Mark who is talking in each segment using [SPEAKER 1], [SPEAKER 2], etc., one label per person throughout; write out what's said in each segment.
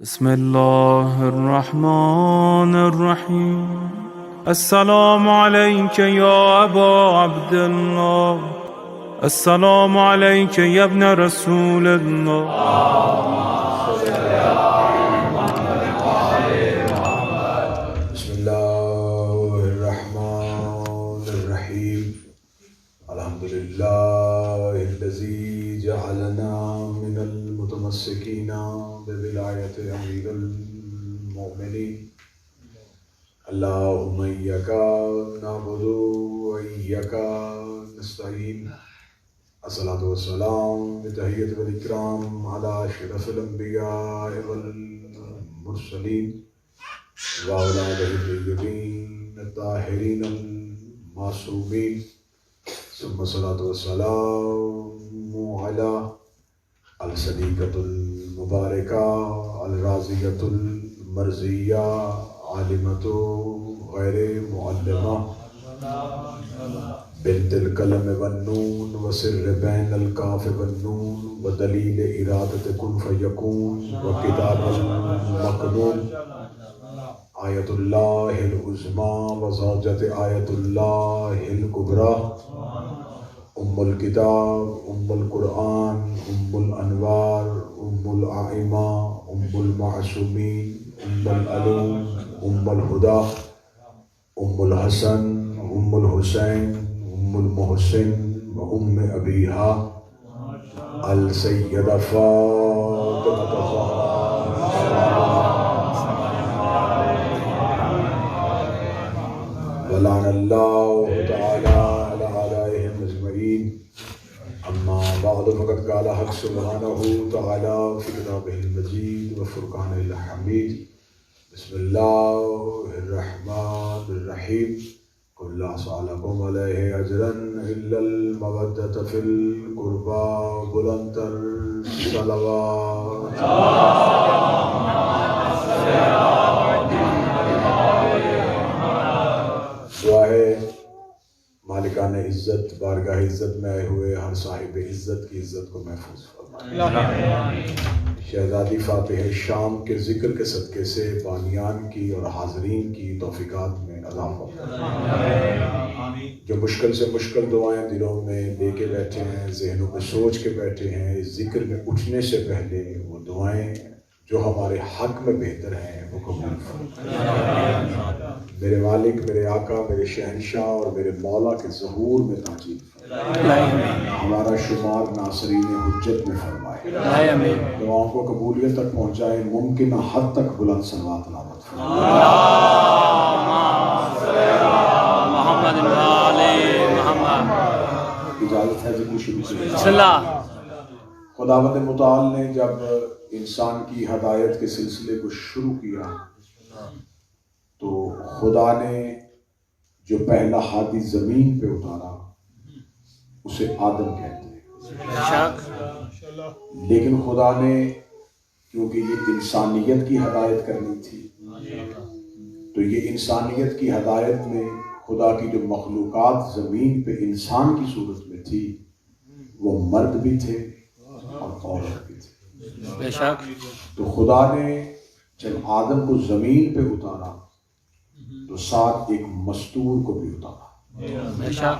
[SPEAKER 1] بسم الله الرحمن الرحيم. السلام عليك يا أبا عبد الله، السلام عليك يا ابن رسول الله.
[SPEAKER 2] بسم الله الرحمن الرحيم. الحمد لله الذي جعلنا من المتمسكين بولاية أمير المؤمنين. اللهم إياك نعبد وإياك نستعين. الصلاة والسلام بتحية والإكرام على أشرف الأنبياء والمرسلين وأولاده الطيبين الطاهرين المعصومين، ثم الصلاة والسلام على الصديقة المباركة الرازية المرزية عالمة غير معلمة بنت القلم والنون وسر بين الكاف والنون ودليل إرادة كن فيكون وكتاب المكنون، آية الله العظمى وزوجة آية الله الكبرى، أم الكتاب، أم القرآن، أم الأنوار، أم الأئمة، أم المعصومين، أم العلوم، أم الهدى، أم الحسن، أم الحسين، أم المحسن، وأم أبيها السيدة فاطمة ولعن الله تعالى على أعدائهم أجمعين. أما بعد فقد قال حق سبحانه تعالى في كتابه المجيد وفرقانه الحميد. بسم الله الرحمن الرحيم. قل لا أسألكم عليه أجرا إلا المودة في القربى بلند الصلوات. دعا ہے مالکان عزت بارگاہ عزت میں آئے ہوئے ہر صاحب عزت کی عزت کو محفوظ فرمائے. شہزادی فاتح شام کے ذکر کے صدقے سے بانیان کی اور حاضرین کی توفیقات میں اضافہ فرمائے. جو مشکل سے مشکل دعائیں دلوں میں لے کے بیٹھے ہیں، ذہنوں میں سوچ کے بیٹھے ہیں، اس ذکر میں اٹھنے سے پہلے وہ دعائیں جو ہمارے حق میں بہتر ہیں وہ قبول فرمائے. میرے مالک، میرے آقا، میرے شہنشاہ اور میرے مولا کے ظہور میں تاجیل فرمائے. ہمارا شمار ناصرین حجت میں فرمائے. دعاؤں کو قبولیت تک پہنچائے، ممکنہ حد تک بلند صلوات عنایت فرمائے. اجازت ہے جی شروع سے. خداوند متعال نے جب انسان کی ہدایت کے سلسلے کو شروع کیا تو خدا نے جو پہلا ہادی زمین پہ اتارا اسے آدم کہتے ہیں. لیکن خدا نے کیونکہ یہ انسانیت کی ہدایت کرنی تھی تو یہ انسانیت کی ہدایت میں خدا کی جو مخلوقات زمین پہ انسان کی صورت میں تھی وہ مرد بھی تھے اور عورت بھی تھے. بے شک. تو خدا نے جب آدم کو زمین پہ اتارا تو ساتھ ایک مستور کو بھی اتارا. بے شک.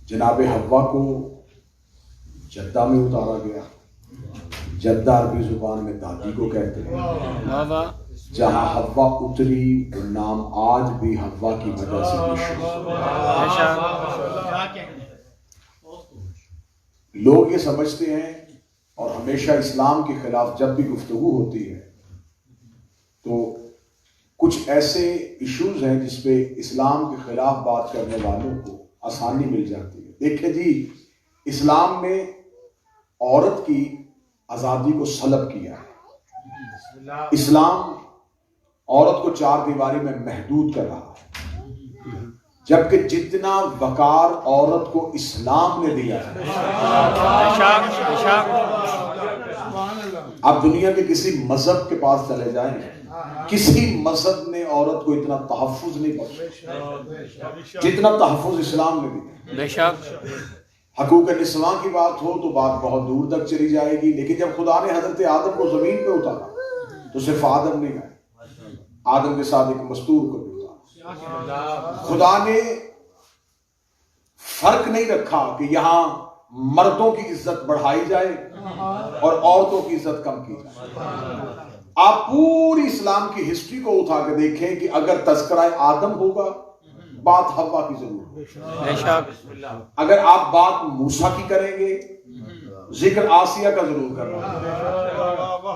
[SPEAKER 2] جناب حوا کو جدہ میں اتارا گیا. جدہ عربی زبان میں دادی کو کہتے ہیں. جہاں حوا اتری وہ نام آج بھی حوا کی وجہ سے مشہور ہے. لوگ یہ سمجھتے ہیں اور ہمیشہ اسلام کے خلاف جب بھی گفتگو ہوتی ہے تو کچھ ایسے ایشوز ہیں جس پہ اسلام کے خلاف بات کرنے والوں کو آسانی مل جاتی ہے. دیکھیں جی، اسلام نے عورت کی آزادی کو سلب کیا ہے. اسلام عورت کو چار دیواری میں محدود کر رہا ہے، جبکہ جتنا وقار عورت کو اسلام نے دیا ہے. آپ دنیا کے کسی مذہب کے پاس چلے جائیں، کسی مذہب نے عورت کو اتنا تحفظ نہیں بخشا جتنا تحفظ اسلام نے دیا. حقوق نسواں کی بات ہو تو بات بہت دور تک چلی جائے گی، لیکن جب خدا نے حضرت آدم کو زمین پہ اتارا تو صرف آدم نہیں آئے، آدم کے ساتھ ایک مستور کو بھی اتارا۔ خدا نے فرق نہیں رکھا کہ یہاں مردوں کی عزت بڑھائی جائے اور عورتوں کی عزت کم کی جائے۔ آپ پوری اسلام کی ہسٹری کو اٹھا کے دیکھیں کہ اگر تذکرہ آدم ہوگا بات حوا کی ضرور، اگر آپ بات موسیٰ کی کریں گے ذکر آسیہ کا ضرور کرنا،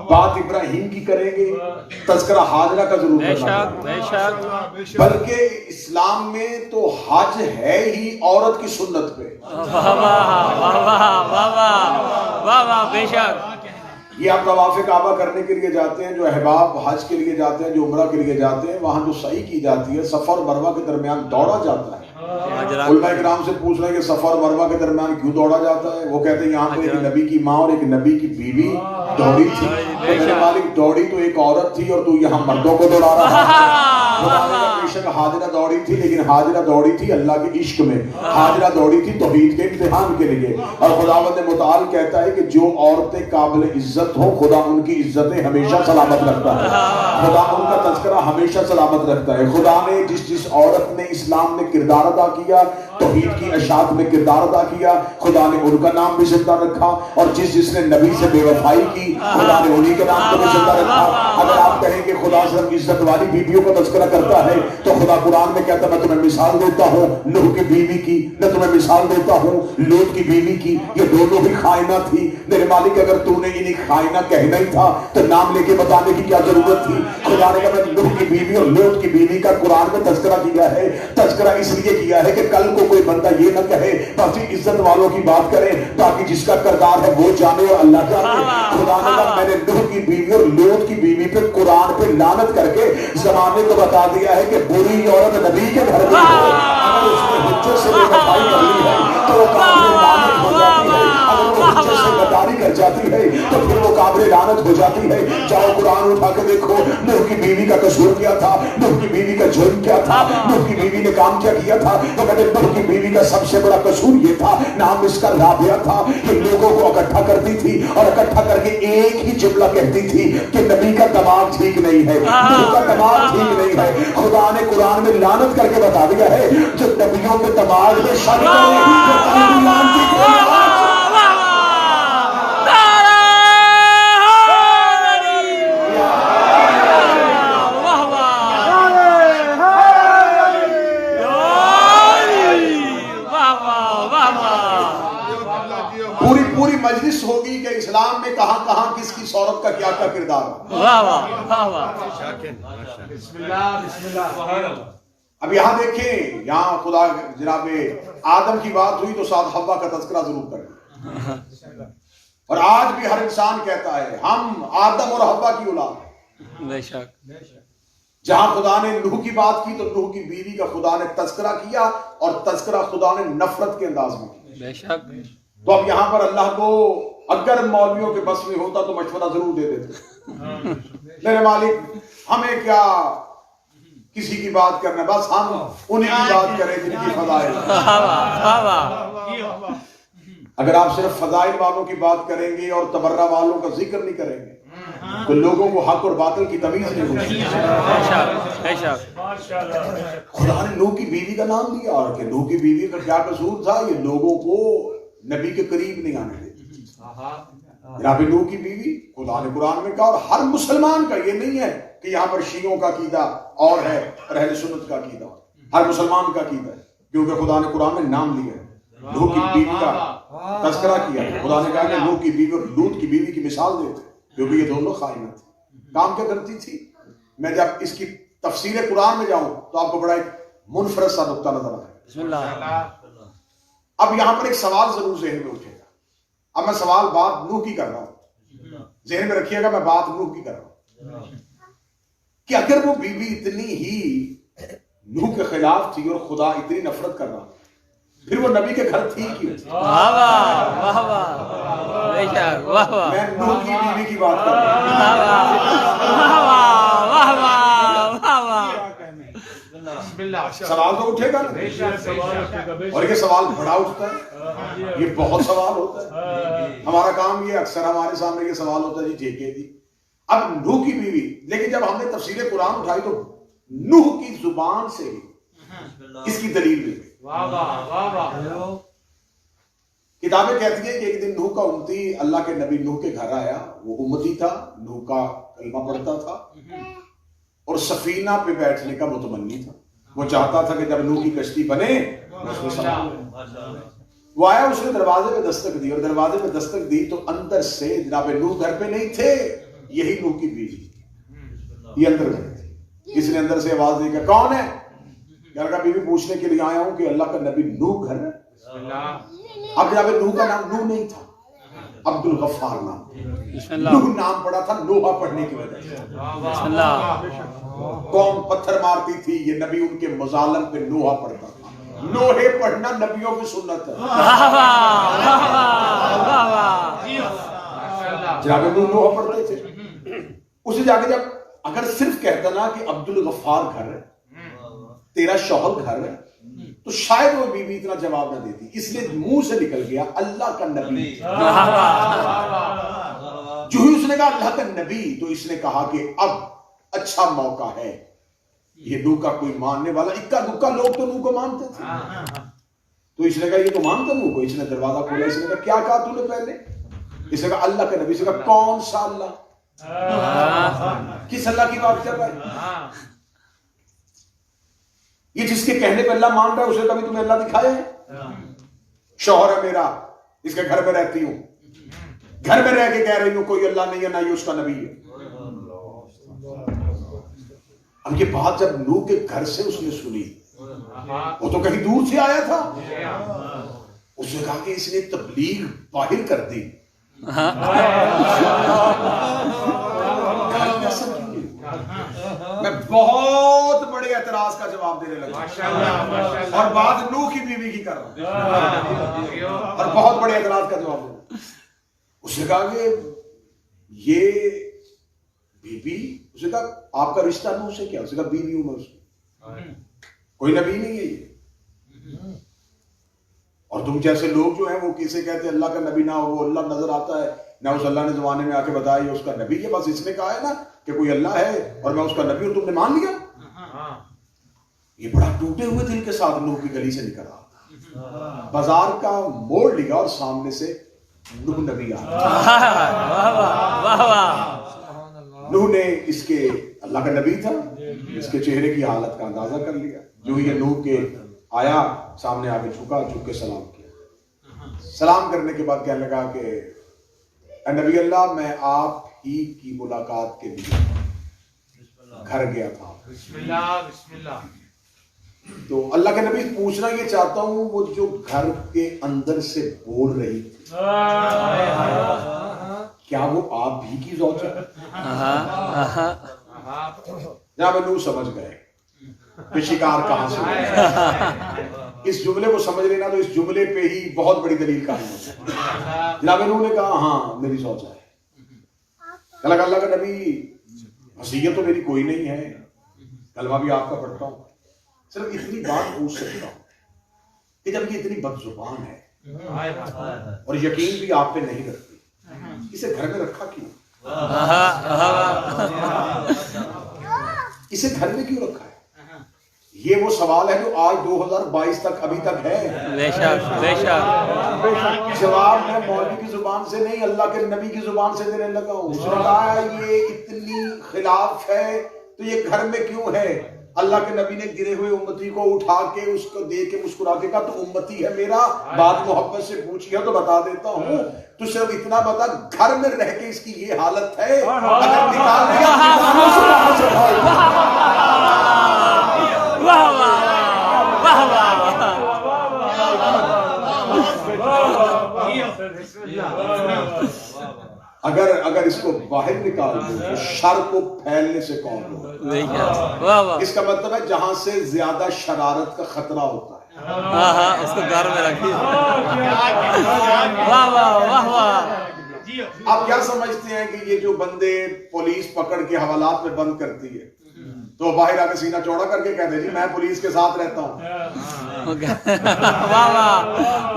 [SPEAKER 2] بات ابراہیم کی کریں گے تذکرہ حاجرہ کا ضرور کرنا، بلکہ اسلام میں تو حج ہے ہی عورت کی سنت پہ۔
[SPEAKER 3] بے شک
[SPEAKER 2] یہ آپ طواف کعبہ کرنے کے لیے جاتے ہیں، جو احباب حج کے لیے جاتے ہیں، جو عمرہ کے لیے جاتے ہیں، وہاں جو سعی کی جاتی ہے صفا اور مروہ کے درمیان دوڑا جاتا ہے۔ علماء کرام سے پوچھ رہے ہیں کہ صفا اور مروہ کے درمیان کیوں دوڑا جاتا ہے؟ وہ کہتے ہیں یہاں پہ ایک نبی کی ماں اور ایک نبی کی بیوی دوڑی تھی، تو میرے مالک دوڑی تو ایک عورت تھی اور تو یہاں مردوں کو دوڑا رہا ہے۔ بے شک حاجرہ دوڑی تھی، لیکن حاجرہ دوڑی تھی اللہ کے عشق میں، حاجرہ دوڑی تھی توحید کے امتحان کے لیے۔ اور خداوند متعال کہتا ہے کہ جو عورتیں قابل عزت ہوں خدا ان کی عزتیں ہمیشہ سلامت رکھتا ہے، خدا ان کا تذکرہ ہمیشہ سلامت رکھتا ہے۔ خدا نے جس عورت نے اسلام میں کردار ادا کیا، توحید کی اشاعت میں کردار ادا کیا، خدا نے ان کا نام بھی زندہ رکھا، اور جس نے نبی سے بے وفائی کی خدا نے انہی کے نام کو بھی زندہ رکھا۔ اگر آپ کہیں کہ خدا صرف عزت والی بیویوں کا تذکرہ کرتا ہے تو خدا قرآن میں کہتا ہے میں تمہیں مثال دیتا ہوں نوح کی بیوی کی، میں تمہیں مثال دیتا ہوں لوط کی بیوی کی، یہ دونوں بھی خائنہ تھی۔ میرے مالک اگر تو نے انہیں خائنہ کہنا ہی تھا تو نام لے کے بتانے کی کیا ضرورت تھی؟ خدا نے کہا میں نوح کی بیوی اور لوط کی بیوی کا قرآن میں تذکرہ کیا ہے، تذکرہ اس لیے کیا ہے کہ کل کو کوئی بندہ یہ نہ کہے باقی عزت والوں کی بات کرے تاکہ جس کا کردار ہے وہ جانے اور اللہ جانے۔ خدا نے کہا میں نے نوح کی بیوی اور لوط کی بیوی پہ قرآن پہ لعنت کر کے زمانے کو بتا دیا ہے کہ بری عورت نبی کے گھر میں ہو، اگر اس نے حجت سے بے وفائی کر لی ہے تو وہ قابل لعنت ہو جاتی ہے، اگر وہ حجت سے غداری کر جاتی ہے تو پھر وہ قابل لعنت ہو جاتی ہے۔ جاؤ قرآن اٹھا کے دیکھو نوح کی بیوی کا قصور کیا تھا، نوح کی بیوی کا جرم کیا تھا، نوح کی بیوی نے کام کیا کیا تھا؟ تو کہتے نوح کی بیوی کا سب سے بڑا قصور یہ تھا، نام اس کا رابعہ تھا، کہ لوگوں کو اکٹھا کرتی تھی اور اکٹھا کر کے ایک ہی جملہ کہتی تھی کہ نبی کا دماغ ٹھیک نہیں ہے، نبی کا دماغ ٹھیک نہیں ہے۔ خدا نے قرآن میں لعنت کر کے بتا دیا ہے جو نبیوں کے دماغ میں شک پوری مجلس ہوگی کہ اسلام میں کہاں کہاں کس کی عورت کا کیا کیا کردار ہے۔ اب یہاں دیکھیں، یہاں خدا جناب آدم کی بات ہوئی تو ساتھ حوا کا تذکرہ ضرور کریں، اور آج بھی ہر انسان کہتا ہے ہم آدم اور حوا کی اولاد ہیں۔ جہاں خدا نے نوح کی بات کی تو نوح کی بیوی کا خدا نے تذکرہ کیا، اور تذکرہ خدا نے نفرت کے انداز میں کیا۔ تو اب یہاں پر اللہ کو اگر مولویوں کے بس میں ہوتا تو مشورہ ضرور دے دیتے، میرے مالک ہمیں کیا کسی کی بات کرنا، بس ہم انہیں کی بات کریں جن کی فضائل۔ اگر آپ صرف فضائل والوں کی بات کریں گے اور تبرہ والوں کا ذکر نہیں کریں گے تو لوگوں کو حق اور باطل کی تمیز نہیں ہوگی۔ خدا نے نوح کی بیوی کا نام دیا، اور کہ نوح کی بیوی کا کیا قصور تھا؟ یہ لوگوں کو نبی کے قریب نہیں آنے دیتی۔ جناب نوح کی بیوی خدا نے قرآن میں کہا، اور ہر مسلمان کا، یہ نہیں ہے کہ یہاں پر شیعوں کا عقیدہ اور ہے اور اہل سنت کا عقیدہ، ہر مسلمان کا عقیدہ ہے، کیونکہ خدا نے قرآن میں نام لیا ہے، نوح کی بیوی کا تذکرہ کیا ہے۔ خدا نے کہا کہ نوح کی بیوی اور لوط کی بیوی کی مثال دیتے، کیونکہ یہ دونوں خائنہ تھی۔ کام کیا کرتی تھی؟ میں جب اس کی تفسیر قرآن میں جاؤں تو آپ کو بڑا ایک منفرد سا نقطہ نظر آئے۔ اب یہاں پر ایک سوال ضرور ذہن میں اٹھے گا، اب میں سوال بات نوح کی کر رہا ہوں، ذہن میں رکھیے گا میں بات نوح کی کر رہا ہوں، کہ اگر وہ بیوی اتنی ہی نوح کے خلاف تھی اور خدا اتنی نفرت کر رہا پھر وہ نبی کے گھر تھی کیوں؟ میں نوح کی بیوی کی بات کر رہا ہوں۔ سوال تو اٹھے گا نا، اور یہ سوال بڑا اٹھتا ہے یہ بہت سوال ہوتا ہے. ہمارا کام یہ اکثر ہمارے سامنے یہ سوال ہوتا ہے جی ٹھیکے دی. اب نوح کی بیوی، لیکن جب ہم نے تفسیر قرآن اٹھائی تو نوح کی زبان سے ہی اس کی دلیل مل گئی. کتابیں کہتی ہیں کہ ایک دن نوح کا امتی اللہ کے نبی نوح کے گھر آیا. وہ امتی تھا، نوح کا کلمہ پڑھتا تھا اور سفینہ پہ بیٹھنے کا متمنی تھا. وہ چاہتا تھا کہ جب نوح کی کشتی بنے اس میں سوار. وہ آیا، اس نے دروازے پہ دستک دی، اور دروازے پہ دستک دی تو اندر سے جناب نوح گھر پہ نہیں تھے، یہی نوح کی بیوی یہ اندر گھر تھی. کسی نے اندر سے آواز دی کہ کون ہے؟ کہنے لگا بیوی پوچھنے کے لیے آیا ہوں کہ اللہ کا نبی نوح گھر ہے. اب جناب نوح کا نام نوح نہیں تھا، عبد الغفار نام. نوح نام پڑا تھا نوحہ پڑھنے کی وجہ سے. قوم پتھر مارتی تھی، یہ نبی ان کے مظالم پہ نوحہ پڑھتا تھا. نوحے پڑھنا نبیوں کی سنت ہے. جناب نوحہ پڑھتے تھے. اسے جا کے جب اگر صرف کہتا نا کہ عبد الغفار گھر ہے، تیرا شوہر گھر ہے، تو شاید وہ بیوی اتنا جواب نہ دیتی. اس لیے منہ سے نکل گیا اللہ کا نبی. جو ہی اس نے کہا اللہ کا نبی تو اس نے کہا کہ اب اچھا موقع ہے. یہ نوح کا کوئی ماننے والا، اکا دکا لوگ تو نوح کو مانتے تھے. تو اس نے کہا یہ تو مانتا نوح کو. اس نے دروازہ کھولا. اس نے کہا کیا کہا تو نے پہلے؟ اس نے کہا اللہ کا نبی. اس نے کہا کون سا اللہ؟ کس اللہ کی بات کر رہا ہے؟ یہ جس کے کہنے پہ اللہ مان رہا ہے اسے کبھی تمہیں اللہ دکھایا ہے؟ شوہر ہے میرا، اس کے گھر میں رہتی ہوں، گھر میں رہ کے کہہ رہی ہوں کوئی اللہ نہیں ہے، نہ یہ اس کا نبی ہے. اب یہ بات جب نوح کے گھر سے اس نے سنی، وہ تو کہیں دور سے آیا تھا، اس نے کہا کہ اس نے تبلیغ باہر کر دی. میں بہت بڑے اعتراض کا جواب دینے لگا اور بات نوح کی بیوی کی کر رہا ہوں اور بہت بڑے اعتراض کا جواب دوں. اس نے کہا کہ یہ بیوی، اس نے کہا آپ کا رشتہ نوح سے کیا؟ اس نے کہا بیوی ہوں میں اس کی، کوئی نبی نہیں ہے یہ. اور تم جیسے لوگ جو ہیں وہ کسے کہتے ہیں اللہ کا نبی نہ ہو، وہ اللہ نظر آتا ہے نہ اس اللہ نے زمانے میں آ کے بتایا یہ اس کا نبی ہے. بس اس نے کہا ہے نا کہ کوئی اللہ ہے اور میں اس کا نبی ہوں، تم نے مان لیا. یہ بڑا ٹوٹے ہوئے دل کے ساتھ نوح کی گلی سے نکل رہا، بازار کا موڑ لیا اور سامنے سے نوح نبی آ رہا. نوح نے اس کے اللہ کا نبی تھا، اس کے چہرے کی حالت کا اندازہ کر لیا. جو یہ نوح کے آیا سامنے آ کے جھکا، جھک کے سلام کیا. سلام کرنے کے بعد کہنے لگا کہ اے نبی اللہ، میں آپ ہی کی ملاقات کے لیے گھر گیا تھا.
[SPEAKER 3] بسم اللہ بسم اللہ.
[SPEAKER 2] تو اللہ کے نبی پوچھنا یہ چاہتا ہوں، وہ جو گھر کے اندر سے بول رہی تھی کیا وہ آپ ہی کی زوجہ ہے؟ جناب نوح سمجھ گئے کہ شکار کہاں سے. اس جملے کو سمجھ لینا تو اس جملے پہ ہی بہت بڑی دلیل قائم ہوتی ہے. جناب نوح نے کہا ہاں میری زوجہ ہے. اللہ کا نبی حیثیت تو میری کوئی نہیں ہے، کلمہ بھی آپ کا پڑھتا ہوں، صرف اتنی بات پوچھ سکتا ہوں کہ جب یہ اتنی بد زبان ہے اور یقین بھی آپ پہ نہیں رکھتی، اسے گھر میں رکھا کیوں؟ اسے گھر میں کیوں رکھا ہے؟ یہ وہ سوال ہے جو آج 2022 تک ابھی تک ہے. جواب میں مولوی کی زبان سے نہیں اللہ کے نبی کی زبان سے دینے لگا ہوں. اس نے کہا یہ اتنی خلاف ہے تو یہ گھر میں کیوں ہے؟ اللہ کے نبی نے گرے ہوئے امتی کو اٹھا کے اس کو دے کے مسکرا کے کہا تو امتی ہے میرا، بات محبت سے پوچھی ہے تو بتا دیتا ہوں. تو صرف اتنا بتا گھر میں رہ کے اس کی یہ حالت ہے، اگر نکال دیا اگر اس کو باہر نکال دو تو شر کو پھیلنے سے کون روکے؟ اس کا مطلب ہے جہاں سے زیادہ شرارت کا خطرہ ہوتا ہے
[SPEAKER 3] اس کو گھر میں رکھیے.
[SPEAKER 2] آپ کیا سمجھتے ہیں کہ یہ جو بندے پولیس پکڑ کے حوالات میں بند کرتی ہے تو باہر آ کے سینہ چوڑا کر کے کہتے جی میں پولیس کے ساتھ رہتا ہوں.
[SPEAKER 4] واہ واہ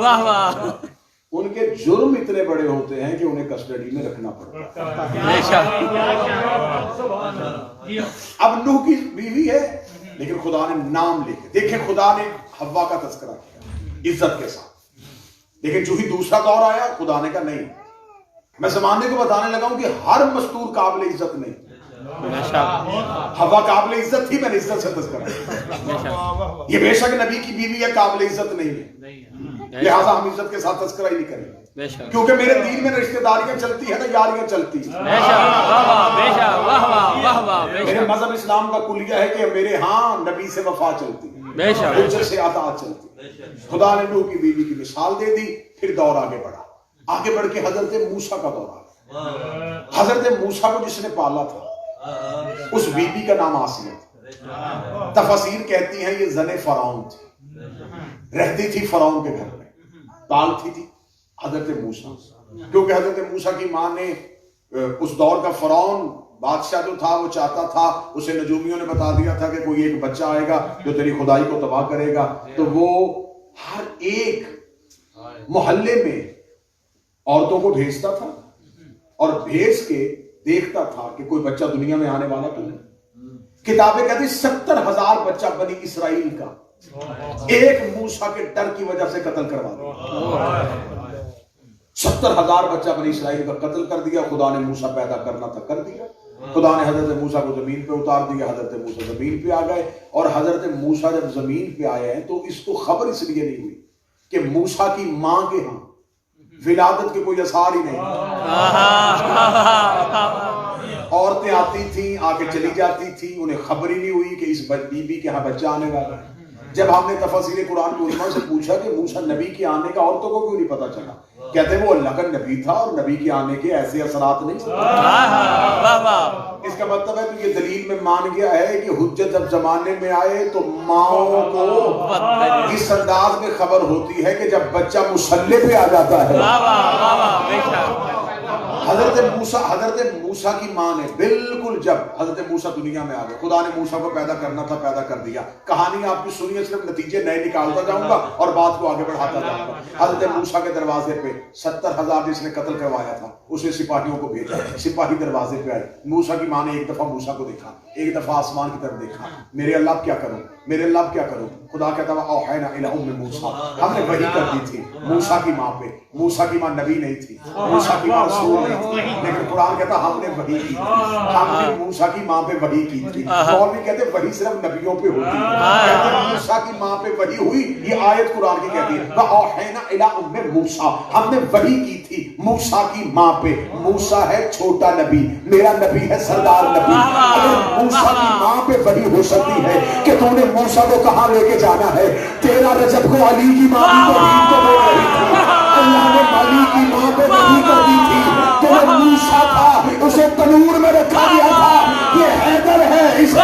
[SPEAKER 4] واہ واہ.
[SPEAKER 2] ان کے جرم اتنے بڑے ہوتے ہیں کہ انہیں کسٹڈی میں رکھنا پڑتا ہے.
[SPEAKER 4] بے شک.
[SPEAKER 2] اب نوح کی بیوی ہے لیکن خدا نے نام لے کے دیکھیں، خدا نے حوا کا تذکرہ کیا عزت کے ساتھ، لیکن جو ہی دوسرا دور آیا خدا نے کہا نہیں. میں زمانے کو بتانے لگا ہوں کہ ہر مستور قابل عزت نہیں. حوا قابل عزت تھی، میں نے عزت سے تذکرہ. یہ بے شک نبی کی بیوی ہے، قابل عزت نہیں ہے، لہٰذا ہم عزت کے ساتھ تذکرہ ہی نہیں کریں گے، کیونکہ میرے دین میں رشتہ داریاں چلتی ہے نا، یاریاں چلتی ہیں. میرے مذہب اسلام کا کلیہ ہے کہ میرے ہاں نبی سے وفا چلتی ہے، حجت سے اطاعت چلتی ہے. خدا نے نوح کی بیوی کی مثال دے دی، پھر دور آگے بڑھا. آگے بڑھ کے حضرت موسیٰ کا دور آیا. حضرت موسیٰ کو جس نے پالا تھا اس بی بی کا نام آسیہ تھا. تفاسیر کہتی ہیں یہ زن فرعون تھی، رہتی تھی فرعون کے گھر میں، پالتی تھی حضرت موسیٰ، کیونکہ حضرت موسیٰ کی ماں نے اس دور کا فرعون بادشاہ جو تھا وہ چاہتا تھا، اسے نجومیوں نے بتا دیا تھا کہ کوئی ایک بچہ آئے گا جو تیری خدائی کو تباہ کرے گا. تو وہ ہر ایک محلے میں عورتوں کو بھیجتا تھا اور بھیج کے دیکھتا تھا کہ کوئی بچہ دنیا میں آنے والا تو نہیں. کتابیں کہتی 70,000 بچہ بنی اسرائیل کا ایک موسیٰ کے ڈر کی وجہ سے قتل کروا دیا. 70,000 بچہ بنی اسرائیل کا قتل کر دیا. خدا نے موسیٰ پیدا کرنا تھا کر دیا. خدا نے حضرت موسیٰ کو زمین پہ اتار دیا. حضرت موسیٰ زمین پہ آ گئے، اور حضرت موسیٰ جب زمین پہ آئے ہیں تو اس کو خبر اس لیے نہیں ہوئی کہ موسیٰ کی ماں کے ہاں ولادت کے کوئی اثار ہی نہیں. عورتیں آتی تھیں، آ کے چلی جاتی تھیں، انہیں خبر ہی نہیں ہوئی کہ اس بی بی کے ہاں بچہ آنے والا ہے. جب ہم نے تفاسیر قرآن کے علماء سے پوچھا کہ موسیٰ نبی کے آنے کا عورتوں کو کیوں نہیں پتا چلا، کہتے ہیں وہ اللہ کا نبی تھا اور نبی کے آنے کے ایسے اثرات نہیں. اس کا مطلب ہے تو یہ دلیل میں مان گیا ہے کہ حجت جب زمانے میں آئے تو ماؤں کو اس انداز میں خبر ہوتی ہے کہ جب بچہ مسلح پہ آ جاتا ہے. حضرت موسیٰ کی ماں نے بالکل جب حضرت موسیٰ دنیا میں آ گئے، خدا نے موسیٰ کو پیدا کرنا تھا، پیدا کر دیا. کہانی آپ کی سنیے، صرف نتیجے نئے نکالتا جاؤں گا اور بات کو آگے بڑھاتا جاؤں گا. حضرت موسیٰ کے دروازے پہ 70,000 جس نے قتل کروایا تھا اسے سپاہیوں کو بھیجا. سپاہی دروازے پہ آئے. موسیٰ کی ماں نے ایک دفعہ موسیٰ کو دیکھا، ایک دفعہ آسمان کی طرف دیکھا. میرے اللہ کیا کروں، میرے اللہ کیا کروں. خدا کہتا ہے اوحینا الی ام موسیٰ، ہم نے وحی کر دی تھی موسیٰ کی ماں پہ. موسیٰ کی ماں نبی نہیں تھی، موسیٰ کی ماں رسول نہیں تھی، لیکن قرآن کہتا ہم نے وحی کی، ہم نے موسیٰ کی ماں پہ وحی کی تھی. مولوی کہتے وحی صرف نبیوں پہ ہوتی ہے، کہتے موسیٰ کی ماں پہ وحی ہوئی. یہ آیت قرآن کی کہتی ہے اوحینا الی ام موسیٰ، ہم نے وحی کی تھی موسیٰ کی ماں پہ. موسیٰ ہے چھوٹا نبی، میرا نبی ہے سردار نبی. اگر موسیٰ کی ماں پہ وحی ہو سکتی ہے کہ تو نے موسیٰ کو کہاں لے کے جانا ہے، تیرا رجب کو علی کی ماں بھی تو بول رہی تھی، اللہ نے علی کی ماں پہ وحی کر دی تھی. تو موسیٰ تھا اسے تنور میں رکھا گیا تھا، یہ حیدر ہے اسے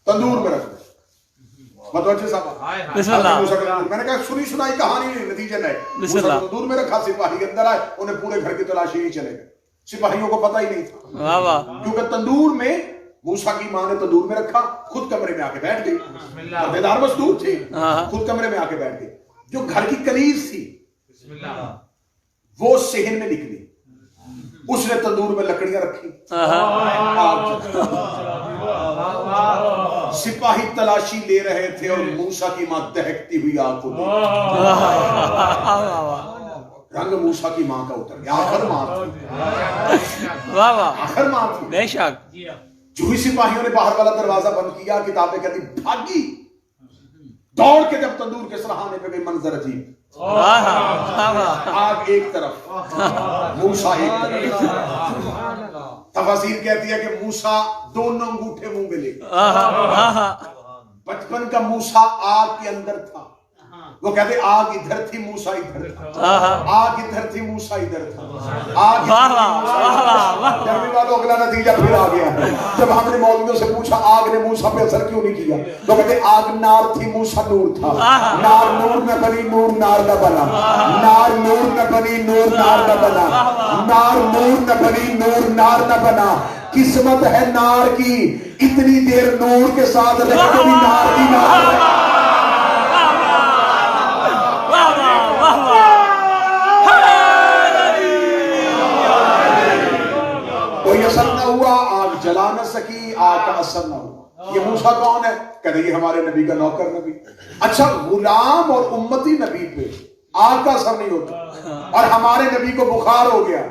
[SPEAKER 2] تندور میں رکھ دیں. متوجہ صاحب، میں نے کہا سنی سنائی کہانی نہیں، نتیجہ نہیں. تندور میں رکھا، سپاہی اندر آئے، انہیں پورے گھر کی تلاشی نہیں چلے گئے. سپاہیوں کو پتہ ہی نہیں تھا، کیونکہ تندور میں موسیٰ کی ماں نے تندور میں رکھا، خود کمرے میں آ کے بیٹھ گئی. بیدار مزدور تھی، خود کمرے میں آ کے بیٹھ گئی. جو گھر کی کنیز تھی وہ صحن میں نکلی، اس نے تندور میں لکڑیاں رکھی. سپاہی تلاشی لے رہے تھے اور موسیٰ کی ماں دہکتی ہوئی آگ کو دیکھ. رنگ موسیٰ کی ماں کا اتر گیا. آخر ماں تھی، آخر ماں تھی.
[SPEAKER 4] بے شک.
[SPEAKER 2] جو ہی سپاہیوں نے باہر والا دروازہ بند کیا، کتابیں کہتی بھاگی دوڑ کے جب تندور کے سرحانے پہ گئی. منظر عجیب، آگ ایک طرف، موسیٰ ایک طرف. تفاسیر کہتی ہے کہ موسیٰ دونوں انگوٹھے منہ میں لے گئے. بچپن کا موسیٰ آگ کے اندر تھا، وہ کہتے آگ ادھر تھی موسیٰ ادھر تھا، آگ ادھر تھی موسیٰ ادھر تھا، آگ جب بھی اگلا نتیجہ پھر آ گیا ہے۔ جب ہم نے مولویوں سے پوچھا آگ نے موسیٰ پہ اثر کیوں نہیں کیا، تو کہتے آگ نار تھی موسیٰ نور تھا، نار نور نہ بنی نور نار نہ بنا، نار نور نہ بنی نور نار نہ بنا، نار نور نہ بنی نور نار نہ بنا۔ قسمت ہے نار کی اتنی دیر نور کے ساتھ رہ کبھی نار کی نار کوئی اثر نہ ہوا، آگ جلا نہ سکی، آگ کا اثر نہ ہوا۔ یہ موسیٰ کون ہے؟ کہتے یہ ہمارے نبی کا نوکر نبی۔ اچھا غلام اور امتی نبی پہ آگ کا اثر نہیں ہوتا اور ہمارے نبی کو بخار ہو گیا۔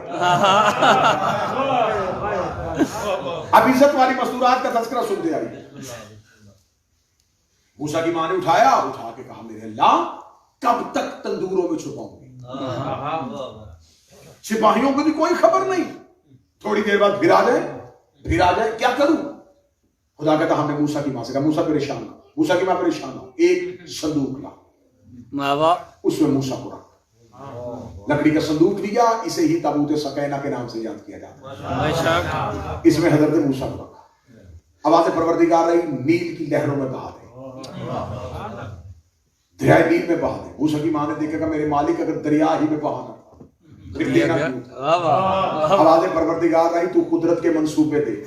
[SPEAKER 2] اب عزت والی مستورات کا تذکرہ سنتے آئیے۔ موسیٰ کی ماں نے اٹھا کے کہا میرے اللہ کب تک تندوروں میں چھپاؤں گی؟ سپاہیوں کو بھی کوئی خبر نہیں، تھوڑی دیر بعد پھر آ جائے کیا کروں؟ خدا کہتا ہم نے موسیٰ کی ماں سے کہا موسیٰ پریشان ہو، موسیٰ کی ماں پریشان ہو، ایک صندوق لا، اس میں موسیٰ کو رکھ۔ لکڑی کا صندوق لیا، اسے ہی تابوت سکینہ کے نام سے یاد کیا جاتا ہے۔ اس میں حضرت موسیٰ کو رکھا، آواز پروردگار رہی نیل کی لہروں میں بہا دے، دریائے نیل میں بہا دے۔ موسیٰ کی ماں نے دیکھا کہ میرے مالک اگر دریا ہی میں بہانا آواز پروردگار رہی تو قدرت کے منصوبے دیکھ،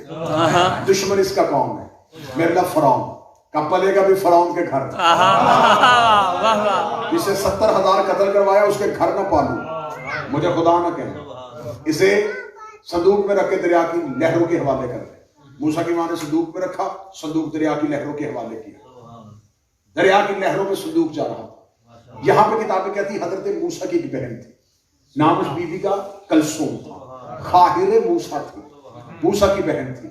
[SPEAKER 2] دشمن اس کا کون ہے؟ میرے اللہ فرعون کب پلے گا بھی فرعون کے گھر، اسے 70,000 قتل کروایا اس کے گھر نہ پالوں، مجھے خدا نہ کہے۔ اسے صندوق میں رکھ کے دریا کی لہروں کے حوالے کر دے۔ موسیٰ کی ماں نے صندوق میں رکھا، صندوق دریا کی لہروں کے حوالے کیا، دریا کی لہروں میں صندوق جا رہا تھا۔ یہاں پہ کتابیں کہتی حضرت موسیٰ کی ایک بہن تھی، نام اس بی بی کا کلثوم تھا، خاہر موسیٰ تھی، موسیٰ کی بہن تھی۔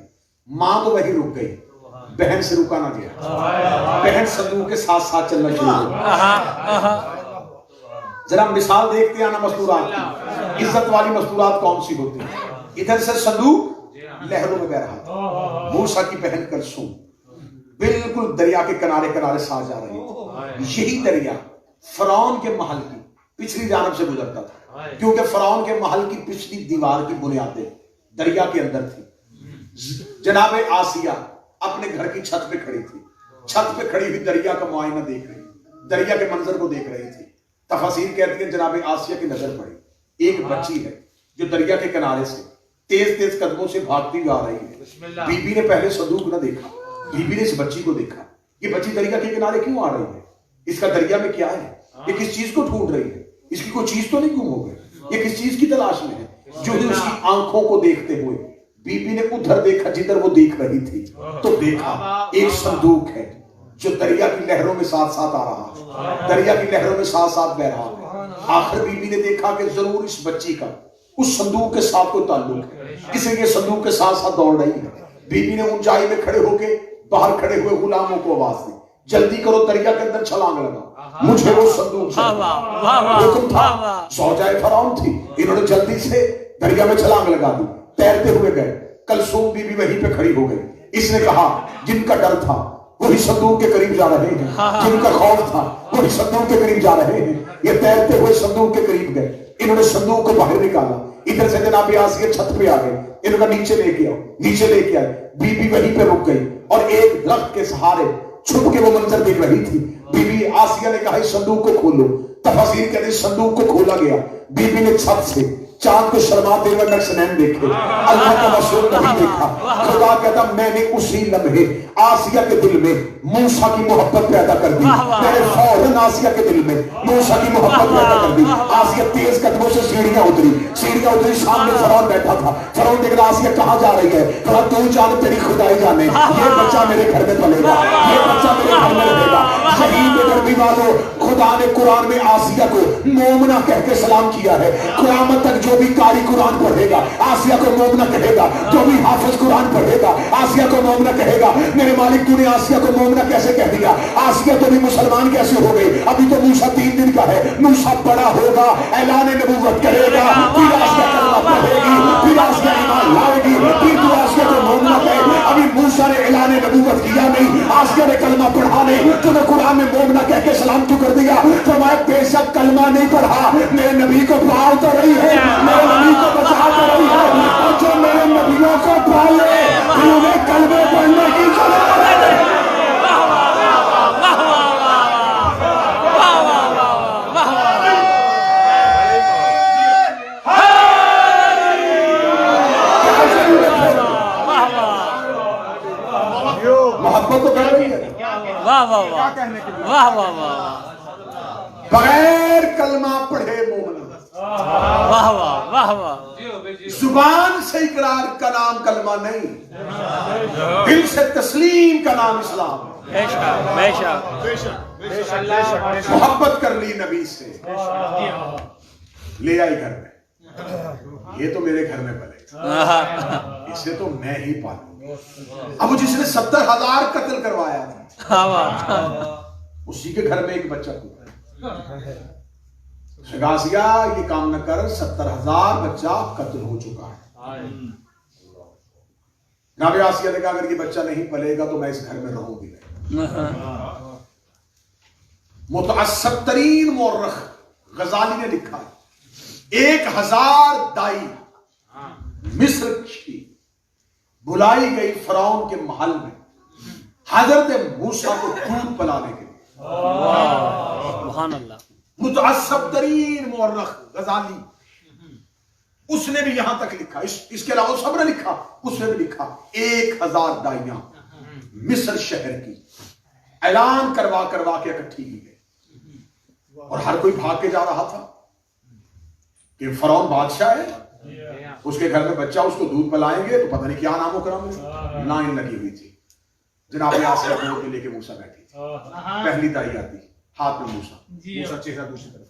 [SPEAKER 2] ماں تو وہی رک گئی، بہن سے رکا نہ گیا، بہن صندوق کے ساتھ ساتھ چلنا شروع ہو گئی۔ ذرا مثال دیکھتے ہیں نا مستورات کی، عزت والی مستورات کون سی ہوتی ہیں؟ ادھر سے صندوق لہروں میں بہ رہا تھا، موسیٰ کی بہن کلثوم بالکل دریا کے کنارے کنارے ساتھ جا رہی تھی۔ یہی دریا فرعون کے محل کی پچھلی جانب سے گزرتا تھا، کیونکہ فرعون کے محل کی پچھلی دیوار کی بنیادیں دریا کے اندر تھی۔ جناب آسیہ اپنے گھر کی چھت پہ کھڑی تھی، چھت پہ کھڑی ہوئی دریا کا معائنہ دیکھ رہی، دریا کے منظر کو دیکھ رہی تھی۔ تفاسیر کہتی ہیں جناب آسیہ کی نظر پڑی، ایک بچی ہے جو دریا کے کنارے سے تیز تیز قدموں سے بھاگتی ہوئی آ رہی ہے۔ بی بی نے پہلے صندوق نہ دیکھا، بی بی نے اس بچی کو دیکھا، یہ بچی دریا کے کنارے کیوں آ رہی ہے؟ اس کا دریا میں کیا ہے؟ یہ کس چیز کو ڈھونڈ رہی ہے؟ اس کی کوئی چیز تو نہیں گم ہو گئی؟ یہ کس چیز کی تلاش میں ہے؟ جو ہی اس کی آنکھوں کو دیکھتے ہوئے بی بی نے ادھر دیکھا جدھر وہ دیکھ رہی تھی، تو دیکھا ایک صندوق ہے جو دریا کی لہروں میں ساتھ ساتھ آ رہا ہے، دریا کی لہروں میں ساتھ ساتھ بہ رہا ہے۔ آخر بی بی نے دیکھا کہ ضرور اس بچی کا اس صندوق کے ساتھ کوئی تعلق ہے، اس لیے یہ صندوق کے ساتھ ساتھ دوڑ رہی ہے۔ بی بی نے اونچائی میں کھڑے ہو کے باہر کھڑے ہوئے غلاموں کو آواز دی، جلدی کرو دریا کے اندر چھلانگ لگاؤ، مجھے وہ صندوق حکم تھا۔ زوجہ فرعون تھی، انہوں نے جلدی سے دریا میں چھلانگ لگا دی، تیرتے ہوئے گئے۔ کلثوم بی بی وہیں پہ کھڑی ہو گئی۔ اس نے کہا جن کا ڈر تھا وہی صندوق کے قریب جا رہے ہیں، جن کا خوف تھا وہی صندوق کے قریب جا رہے ہیں۔ یہ تیرتے ہوئے صندوق کے قریب گئے، انہوں نے صندوق کو باہر نکالا، ادھر سے جناب آسیہ چھت پہ آ گئے، انہوں نے نیچے لے کے آؤ، نیچے لے کے آئے۔ بی بی وہیں پہ رک گئی اور ایک درخت کے سہارے چھپ کے وہ منظر دیکھ رہی تھی۔ بی بی آسیہ نے کہا اس صندوق کو کھولو۔ تفاسیر کہتے ہیں صندوق کو کھولا گیا، بی بی نے چھت سے چاند کو شرماتے ہوئے نقش نین دیکھے، اللہ کا رسول نہیں دیکھا۔ خدا کہتا میں نے اسی لمحے آسیہ کے دل میں موسیٰ کی محبت پیدا کر دی، میں نے فوراً آسیہ کے دل میں موسیٰ کی محبت پیدا کر دی۔ آسیہ تیز قدموں سے سیڑھیاں اتری، سامنے فرعون بیٹھا تھا۔ فرعون دیکھ رہا آسیہ کہاں جا رہی ہے؟ کہا تو جانے تیری خدائی جانے، یہ بچہ میرے گھر میں پلے گا، یہ بچہ میرے گھر میں رہے گا۔ یہی نرمی والوں خدا نے قرآن میں آسیہ کو مومنہ کہہ کے سلام کیا ہے۔ قیامت تک جو بھی قاری قرآن پڑھے گا آسیہ کو مومنہ کہے گا، جو بھی حافظ قرآن پڑھے گا آسیہ کو مومنہ کہے گا۔ میرے مالک تو نے آسیہ کو مومنہ کیسے کہہ دیا؟ آسیہ تو بھی مسلمان کیسے ہو گئی؟ ابھی تو موسیٰ 3 دن کا ہے، موسیٰ بڑا ہوگا، اعلان نبوت کرے گا، پھر آسیہ کلمہ پڑھے گی، پھر آسیہ ایمان لائے گی، پھر تو آسیہ کو مومنہ کہے۔ ابھی موسیٰ موسیٰ نے اعلان نبوت کیا نہیں، آسیہ نے کلمہ پڑھا نہیں، تمہیں قرآن میں مومنہ کہہ کے سلام کیوں کر دیا؟ فرمایا بے شک کلمہ نہیں پڑھا، میرے نبی کو پال تو رہی ہے، میرے نبی کو بچا تو رہی ہے، اور جو میرے نبیوں کو پالے انہیں کلمے پڑھنے کی ضرورت ہے۔ محبت تو کر رہی ہے،
[SPEAKER 4] واہ واہ واہ واہ واہ واہ
[SPEAKER 2] بغیر کلمہ پڑھے مومن،
[SPEAKER 4] واہ واہ واہ واہ،
[SPEAKER 2] زبان سے اقرار کا نام کلمہ نہیں، دل سے تسلیم کا نام اسلام ہے۔
[SPEAKER 4] بے شک بے شک،
[SPEAKER 2] محبت کر لی نبی سے، لے آئی گھر میں، یہ تو میرے گھر میں پلے گا، اسے تو میں ہی پالوں۔ اب وہ جس نے 70,000 قتل کروایا تھا، اسی کے گھر میں ایک بچہ ہوا، شگاسیہ یہ کام نہ کر، 70,000 بچہ قتل ہو چکا ہے۔ جناب آسیہ نے کہا اگر یہ بچہ نہیں پلے گا تو میں اس گھر میں رہوں گی نہیں۔ متعصب ترین مورخ غزالی نے لکھا ہے 1000 دائی مصر کی بلائی گئی فرعون کے محل میں حضرت موسیٰ کو دودھ پلانے کے لیے۔
[SPEAKER 4] سبحان اللہ۔
[SPEAKER 2] متعصب ترین مورخ غزالی، اس نے بھی یہاں تک لکھا، اس کے علاوہ سب نے لکھا، اس نے بھی لکھا 1000 دائیاں مصر شہر کی اعلان کروا کے اکٹھی کی گئی، اور ہر کوئی بھاگ کے جا رہا تھا کہ فرعون بادشاہ ہے، اس کے گھر میں بچہ، اس کو دودھ پلائیں گے تو پتہ نہیں کیا نام و کرام ہے۔ لائن لگی ہوئی تھی، جناب آسیہ گود میں لے کے موسیٰ بیٹھی تھی، پہلی دائی آتی، ہاتھ میں موسیٰ، موسیٰ چہرہ دوسری طرف،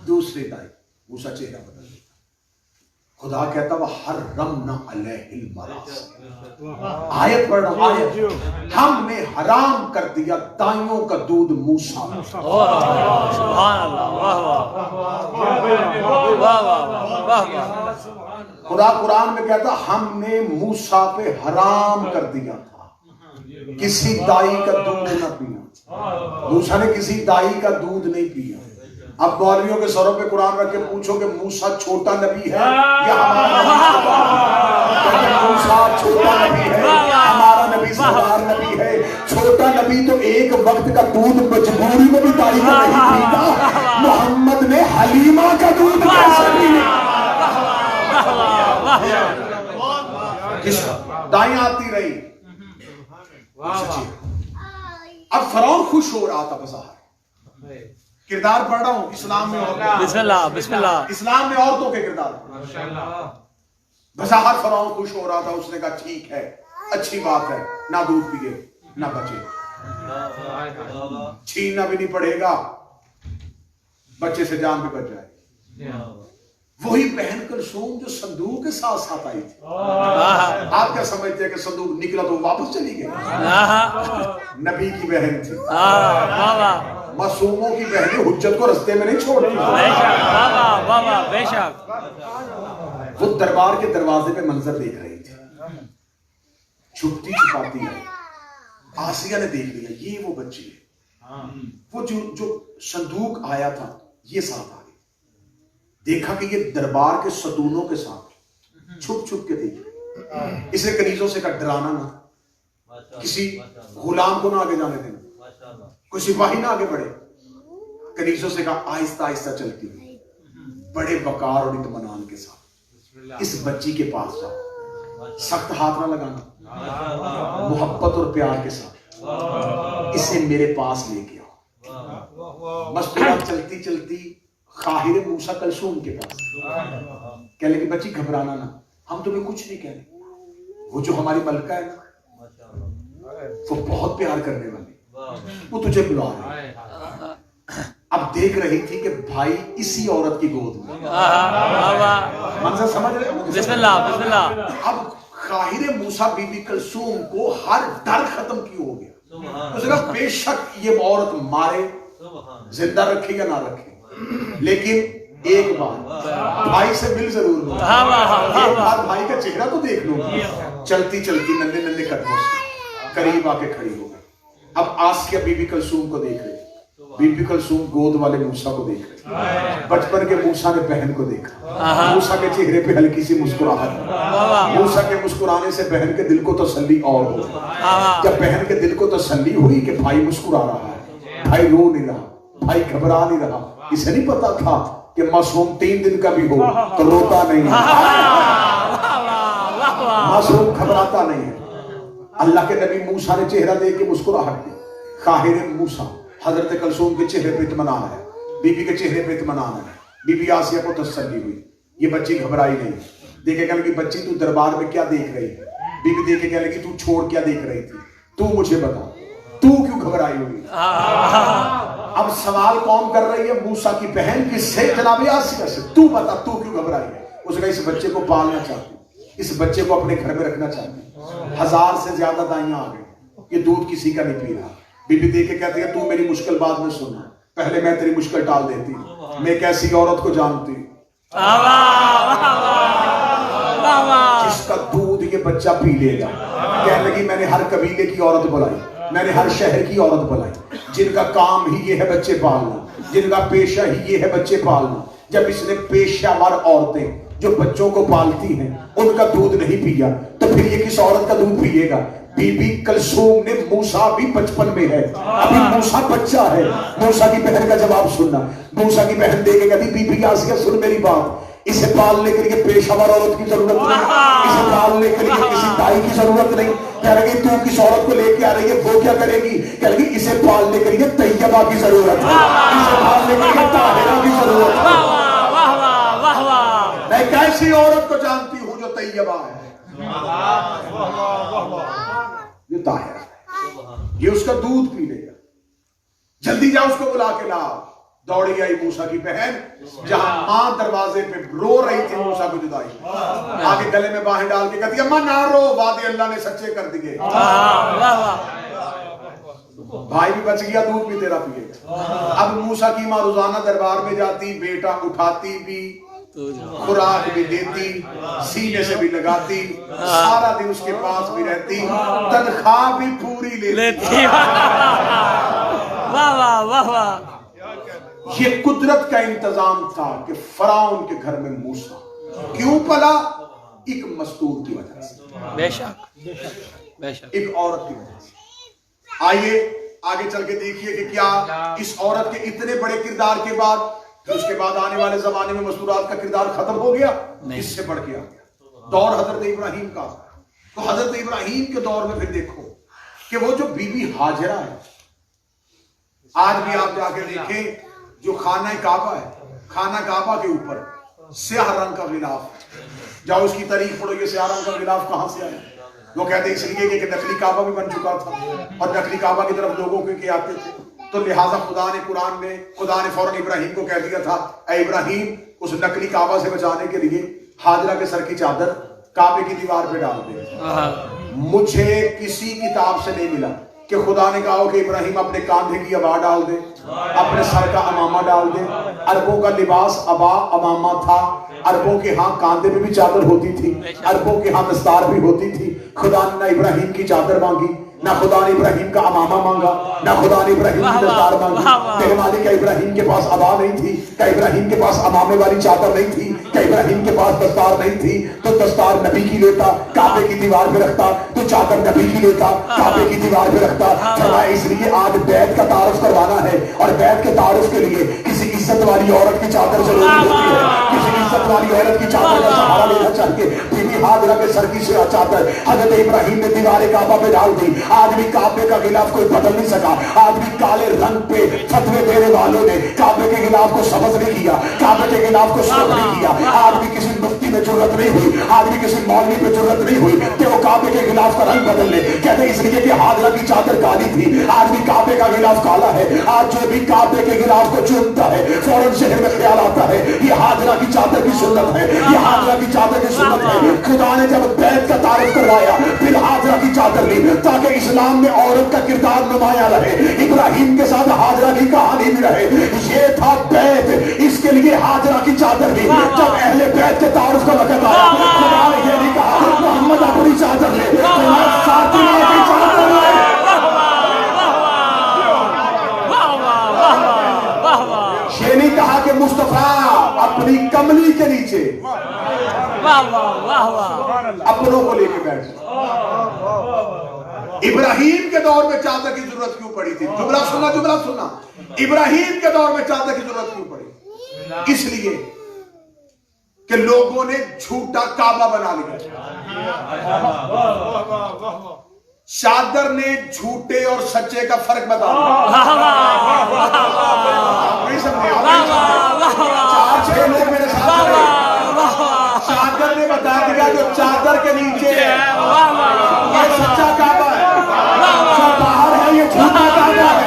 [SPEAKER 2] دوسری دائی موسیٰ چہرہ بدل دیتا، خدا کہتا وَحَرَّمْنَا عَلَيْهِ الْمَرَاضِعَ، آیت پڑھ رہا ہوں، آیت، ہم نے حرام کر دیا دائیوں کا دودھ موسیٰ۔
[SPEAKER 4] سبحان اللہ، واہ واہ واہ واہ واہ،
[SPEAKER 2] خدا قرآن میں کہتا ہم نے موسیٰ پہ حرام کر دیا تھا کسی دائی کا دودھ نہ پینا، موسیٰ نے کسی دائی کا دودھ نہیں پیا۔ اب مولویوں کے سروں پہ قرآن رکھ کے پوچھو کہ موسیٰ چھوٹا نبی ہے یا ہمارا نبی؟ موسیٰ چھوٹا نبی ہے، ہمارا نبی سردار نبی ہے۔ چھوٹا نبی تو ایک وقت کا دودھ مجبوری میں بھی دائی کا نہیں پیتا، محمد نے حلیمہ کا دودھ کیسے پیا؟ دائیں آتی رہی، اب فرعون خوش ہو رہا تھا بظاہر، کردار پڑھ رہا ہوں اسلام میں عورتوں،
[SPEAKER 4] بسم اللہ بسم اللہ،
[SPEAKER 2] اسلام میں عورتوں کے کردار بظاہر فرعون خوش ہو رہا تھا، اس نے کہا ٹھیک ہے، اچھی بات ہے، نہ دودھ پیے نہ بچے، چھیننا بھی نہیں پڑے گا، بچے سے جان بھی بچ جائے۔ وہی بہن کلثوم جو صندوق کے ساتھ ساتھ آئی تھی، آپ کیا سمجھتے ہیں کہ صندوق نکلا تو واپس چلی گئی؟ نبی کی بہن تھی، معصوموں کی بہنیں حجت کو رستے میں نہیں چھوڑتی،
[SPEAKER 4] بے شک۔
[SPEAKER 2] وہ دربار کے دروازے پہ منظر دیکھ رہی تھی، چھپتی چھپاتی ہے، آسیہ نے دیکھ لیا یہ وہ بچی ہے، وہ جو صندوق آیا تھا یہ ساتھ آ گئی، دیکھا کہ یہ دربار کے ستونوں کے ساتھ چھپ چھپ کے دیکھا، اسے کنیزوں سے کہا ڈرانا نہ، کسی غلام کو نہ آگے جانے دینا، کوئی سپاہی نہ آگے بڑھے، کنیزوں سے کہا آہستہ آہستہ چلتی ہوئی بڑے وقار اور اطمینان کے ساتھ اس بچی کے پاس جاؤ، سخت ہاتھ نہ لگانا، محبت اور پیار کے ساتھ اسے میرے پاس لے کے آؤ۔ بس پھر چلتی چلتی خاہر موسیٰ کلثوم کے پاس کہہ لے کہ بچی گھبرانا نہ، ہم تمہیں کچھ نہیں کہہ رہے، وہ جو ہماری ملکہ ہے نا وہ بہت پیار کرنے والی، وہ تجھے بلا رہی ہے۔ اب دیکھ رہی تھی کہ بھائی اسی عورت کی گود میں، منظر سمجھ رہے ہو؟
[SPEAKER 4] بسم اللہ بسم اللہ۔
[SPEAKER 2] اب خاہر موسیٰ بی بی کلثوم کو ہر ڈر ختم کیوں ہو گیا، اس نے کہا بے شک یہ عورت مارے، زندہ رکھے یا نہ رکھے، لیکن ایک بار بھائی سے مل ضرور لو, ایک بار بھائی کا چہرہ تو دیکھ لو. چلتی چلتی ننھے ننھے قدموں سے قریب آ کے کھڑی ہو گئی. اب آسیہ بی بی کلثوم کو دیکھ رہی, بی بی کلثوم گود والے موسیٰ کو دیکھ رہی. بچپن کے موسیٰ نے بہن کو دیکھا, موسیٰ کے چہرے پہ ہلکی سی مسکراہٹ. موسیٰ کے مسکرانے سے بہن کے دل کو تسلی اور ہو. جب بہن کے دل کو تسلی ہوئی کہ بھائی مسکرا رہا ہے, بھائی رو نہیں رہا, بھائی گھبرا نہیں رہا, اسے نہیں پتا تھا کہ معصوم 3 دن کا بھی ہو تو روتا نہیں ہے, معصوم گھبراتا نہیں ہے. اللہ کے نبی موسیٰ نے چہرہ دیکھ کے مسکراہٹ دی. خاہر موسیٰ حضرت کلثوم کے چہرے پہ اطمینان ہے, بی بی کے چہرے پہ اطمینان ہے. بی بی آسیہ کو تسلی ہوئی, یہ بچی گھبرائی نہیں. دیکھے کہنے لگی بچی تو دربار میں کیا دیکھ رہی ہے؟ بی بی دیکھے کہنے لگی تو چھوڑ کیا دیکھ رہی تھی, تو مجھے بتا تو کیوں گھبرائی ہوئی؟ اب سوال کون کر رہی ہے؟ موسیٰ کی بہن کس سے؟ جناب آسیہ سے. تو بتا تو کیوں گھبرائی ہے؟ اس نے کہا اس بچے کو پالنا چاہتی, اس بچے کو اپنے گھر میں رکھنا چاہتی. 1000 سے زیادہ دائیاں آ گئی, یہ دودھ کسی کا نہیں پی رہا. بی بی دیکھ کے کہتی ہے تو میری مشکل بات میں سننا, پہلے میں تیری مشکل ٹال دیتی. میں ایک ایسی عورت کو جانتی جس کا دودھ یہ بچہ پی لے گا. کہنے لگی میں نے ہر قبیلے کی عورت بلائی, میں نے ہر شہر کی عورت بلائی, جن کا کام ہی یہ ہے بچے پالنا, جن کا پیشہ ہی یہ ہے بچے پالنا. جب اس نے پیشہ ور عورتیں جو بچوں کو پالتی ہیں ان کا دودھ نہیں پیا تو پھر یہ کس عورت کا دودھ پیے گا؟ بی بی کلثوم نے, موسیٰ بھی بچپن میں ہے, ابھی موسیٰ بچہ ہے. موسیٰ کی بہن کا جواب سننا. موسیٰ کی بہن دے کے کہتی بی بی آسیہ سن میری بات, اسے پالنے کے لیے پیشہ ور عورت کی ضرورت نہیں, اسے پالنے کے لیے کسی دائی کی ضرورت نہیں. کہہ رہے تو کس عورت کو لے کے آ رہی ہے, وہ کیا کرے گی؟ کہہ رہی اسے پالنے کے لیے طیبہ کی ضرورت ہے, اسے پالنے کے لیے طاہرہ کی ضرورت ہے. میں ایک ایسی عورت کو جانتی ہوں جو طیبہ ہے, یہ طاہرہ ہے, یہ اس کا دودھ پی لے گا. جلدی جا اس کو بلا کے لا. دوڑی آئی موسیٰ کی بہن, جہاں ماں دروازے پہ رو رہی تھی موسیٰ کو جدائی, آگے گلے میں باہیں ڈال کے کہتی اماں نہ رو, وعدے اللہ نے سچے کر دیے. بھائی بھی بچ گیا, دودھ بھی تیرا پیے. اب موسیٰ کی ماں روزانہ دربار میں جاتی, بیٹا اٹھاتی بھی, خوراک بھی دیتی, سینے سے بھی لگاتی, سارا دن اس کے پاس بھی رہتی, تنخواہ بھی پوری لیتی. یہ قدرت کا انتظام تھا کہ فرعون کے گھر میں موسیٰ کیوں پلا؟ ایک مستور کی وجہ سے,
[SPEAKER 4] بے شک
[SPEAKER 2] ایک عورت کی وجہ سے. آئیے آگے چل کے دیکھیے کہ کیا اس عورت کے اتنے بڑے کردار کے بعد پھر اس کے بعد آنے والے زمانے میں مستورات کا کردار ختم ہو گیا, اس سے بڑھ کے آ گیا دور حضرت ابراہیم کا. تو حضرت ابراہیم کے دور میں پھر دیکھو کہ وہ جو بی بی ہاجرہ ہے, آج بھی آپ جا کے دیکھیں جو خانہ کعبہ ہے, خانہ کعبہ کے اوپر سیاہ رنگ کا غلاف, جاؤ اس کی تاریخ پڑھو, یہ سیاہ رنگ کا غلاف کہاں سے آیا؟ وہ کہتے ہیں اس لیے کہ نقلی کعبہ بھی بن چکا تھا اور نقلی کعبہ کی طرف لوگوں کے آتے تھے, تو لہٰذا خدا نے فوراً ابراہیم کو کہہ دیا تھا اے ابراہیم اس نقلی کعبہ سے بچانے کے لیے ہاجرہ کے سر کی چادر کعبے کی دیوار پہ ڈال دے. مجھے کسی کتاب سے نہیں ملا کہ خدا نے کہا کہ ابراہیم اپنے کاندھے کی عبا ڈال دے, اپنے سر کا امامہ ڈال دے. عربوں کا لباس عبا امامہ تھا, عربوں کے ہاں کاندھے پہ بھی چادر ہوتی تھی, عربوں کے ہاں دستار بھی ہوتی تھی. خدا نے نہ ابراہیم کی چادر مانگی, نہ خدا نے ابراہیم کا امامہ مانگا, نہ خدا نے ابراہیم کی دستار مانگی. میرے مالک کا ابراہیم کے پاس عبا نہیں تھی, کہ ابراہیم کے پاس امامے والی چادر نہیں تھی, کہ ابراہیم کے پاس دستار نہیں تھی, تو دستار نبی کی لیتا کعبے کی دیوار پہ رکھتا, تو چادر نبی کی لیتا کعبے کی دیوار پہ رکھتا. فرمایا اس لیے آج بیت کا تعارف کروانا ہے, اور بیت کے تعارف کے لیے کسی عزت والی عورت کی چادر ضروری ہوتی ہے, کسی عزت والی عورت کی چادر کا سہارا لینا چاہیے. بی بی ہاجرہ کے سر کی چادر حضرت ابراہیم نے دیوار کعبہ پہ ڈال دی. آج بھی کعبے کا غلاف کوئی بدل نہیں سکا, آج بھی کالے رنگ پہ فتوے دینے والوں نے کعبے کے غلاف کو سبز نہیں کیا, کعبے کے غلاف کو سبز نہیں کیا. آج بھی کسی مفتی میں ضرورت نہیں ہوئی, آج بھی کسی مولوی پہ ضرورت نہیں ہوئی کہ وہ کعبے کے غلاف کا رنگ بدل لے. کہتے ہیں اس لیے کہ ہاجرہ کی چادر کالی تھی, آج بھی کعبے کا غلاف کالا ہے. آج جو بھی کعبے کے غلاف کو چومتا ہے فوراً شہر میں خیال آتا ہے یہ ہاجرہ کی چادر کی سنت ہے, یہ ہاجرہ کی چادر کی سنت ہے. خدا نے جب بیت کا تعارف کروایا پھر ہاجرہ کی چادر کر لی تاکہ اسلام میں عورت کا کردار نمایاں رہے. ابراہیم کے ساتھ ہاجرہ کی کہانی بھی رہے. یہ تھا بیت, اس کے لیے ہاجرہ کی چادر دی. جب اہل بیت کے تعارف کا وقت آیا, خدا نے یہ نہیں کہا محمد اپنی چادر لے, فاطمہ کی چادر لے. یہ نہیں کہا کہ مصطفیٰ اپنی کملی کے نیچے اپنوں کو لے کے بیٹھ جائے. ابراہیم کے دور میں چادر کی ضرورت کیوں پڑی تھی؟ جملہ سننا. ابراہیم کے دور میں چادر کی ضرورت کیوں پڑی؟ اس لیے کہ لوگوں نے جھوٹا کعبہ بنا لیا. چادر نے جھوٹے اور سچے کا فرق بتا دیا. چار چھ لوگ میرے ساتھ رہے. چادر نے بتا دیا جو چادر کے نیچے ہے یہ سچا کعبہ ہے, جو باہر ہے یہ جھوٹا کعبہ ہے.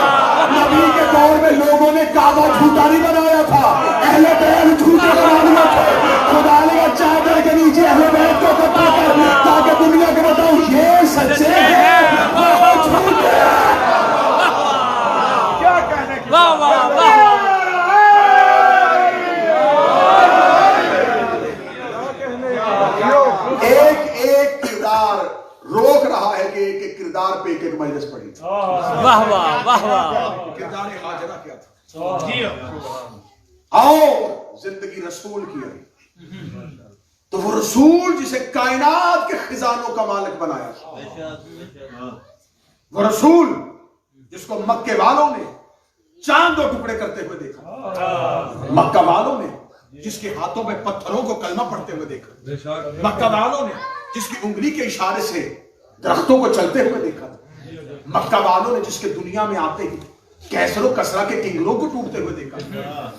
[SPEAKER 2] نبی کے دور میں لوگوں نے کعبہ جھوٹا نہیں بنایا تھا, اہل بیت جھوٹے بنا تھے. خدا نے چادر کے نیچے اہل بیت کو اکٹھا کر تاکہ دنیا کو بتاؤ یہ سچے ہیں وہ جھوٹے ہیں. کیا کہنے کی ایک کردار روک رہا ہے کہ ایک ایک کردار پہ ایک ایک مجلس پڑی.
[SPEAKER 4] واہ واہ واہ واہ.
[SPEAKER 2] کردار ہاجرہ کیا تھا؟ آؤ زندگی رسول کی ہے تو وہ رسول جسے کائنات کے خزانوں کا مالک بنایا, وہ رسول جس کو مکے والوں نے چاند و ٹکڑے کرتے ہوئے دیکھا, مکہ والوں نے جس کے ہاتھوں میں پتھروں کو کلمہ پڑھتے ہوئے دیکھا, مکہ والوں نے جس کی انگلی کے اشارے سے درختوں کو چلتے ہوئے دیکھا, مکہ والوں نے جس کے دنیا میں آتے ہی کیسر و کسرا کے کنگروں کو ٹوٹتے ہوئے دیکھا,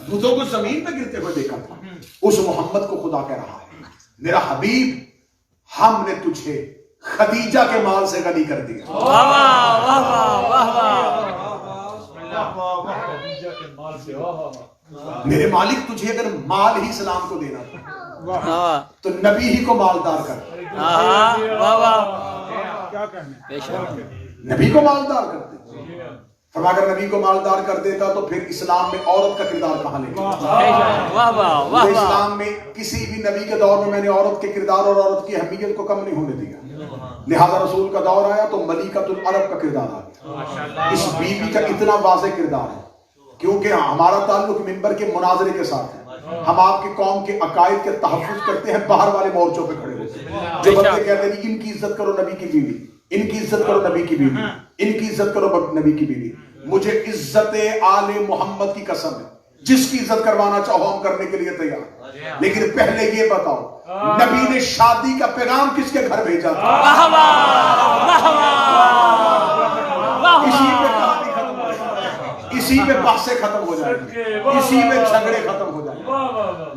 [SPEAKER 2] بتوں کو زمین پہ گرتے ہوئے دیکھا تھا. اس محمد کو خدا کہہ رہا ہے میرا حبیب ہم نے تجھے خدیجہ کے مال سے غنی کر دیا. میرے مالک تجھے اگر مال ہی اسلام کو دینا تھا تو نبی ہی کو مالدار کر. نبی کو مالدار کر دے. ہم اگر نبی کو مالدار کر دیتا تو پھر اسلام میں عورت کا کردار کہاں لے گا؟ اسلام میں کسی بھی نبی کے دور میں میں نے عورت کے کردار اور عورت کی اہمیت کو کم نہیں ہونے دیا. لہذا رسول کا دور آیا تو ملکۃ العرب کا کردار آ گیا. اس بیوی کا اتنا واضح کردار ہے کیونکہ ہمارا تعلق منبر کے مناظرے کے ساتھ ہے. ہم آپ کی قوم کے عقائد کے تحفظ کرتے ہیں باہر والے مورچوں پہ کھڑے ہوتے ہیں. جو بندے کہتے ہیں ان کی عزت کرو نبی کی بیوی, ان کی عزت کرو نبی کی بیوی, ان کی عزت کرو نبی کی بیوی. مجھے عزت آل محمد کی قسم ہے جس کی عزت کروانا چاہو ہم کرنے کے لیے تیار. لیکن پہلے یہ بتاؤ نبی نے شادی کا پیغام کس کے گھر بھیجا تھا؟ اسی پہ کہانی ختم ہو جائے, اسی پہ بحثیں ختم ہو جائیں, اسی پہ جھگڑے ختم ہو جائیں.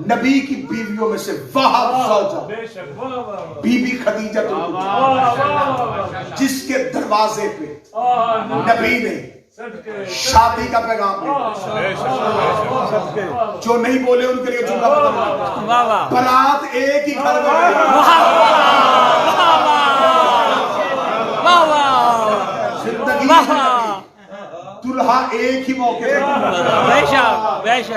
[SPEAKER 2] نبی کی بیویوں میں سے وہب زوجہ بی بی خدیجہ جس کے دروازے پہ نبی نے شادی کا پیغام دیا. جو نہیں بولے ان کے لیے جملہ بدل. برات ایک ہی گھر میں, زندگی دلہا ایک ہی موقع پہ.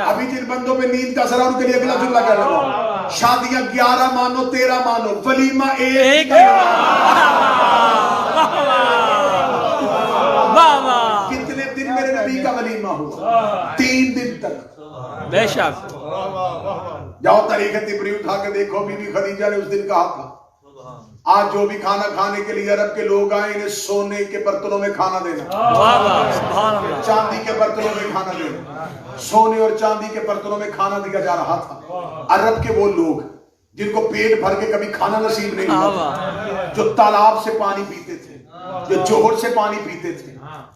[SPEAKER 2] ابھی جن بندوں پہ نیند کا اثر ہے ان کے لیے اگلا جملہ کہہ رہا ہوں, شادیاں 11 مانو 13 مانو, ولیمہ ایک. کتنے دن میرے نبی کا ولیمہ ہوا؟ 3 دن تک.
[SPEAKER 4] بے شک.
[SPEAKER 2] جاؤ تاریخ طبری اٹھا کے دیکھو, بی بی خدیجہ نے اس دن کہا تھا آج جو بھی کھانا کھانے کے لیے عرب کے لوگ آئے انہیں سونے کے برتنوں میں کھانا دینا, چاندی کے برتنوں میں کھانا دینا. سونے اور چاندی کے برتنوں میں کھانا دیا جا رہا تھا. عرب کے وہ لوگ جن کو پیٹ بھر کے کبھی کھانا نصیب نہیں ہوا, جو تالاب سے پانی پیتے تھے, جو جوہر سے پانی پیتے تھے,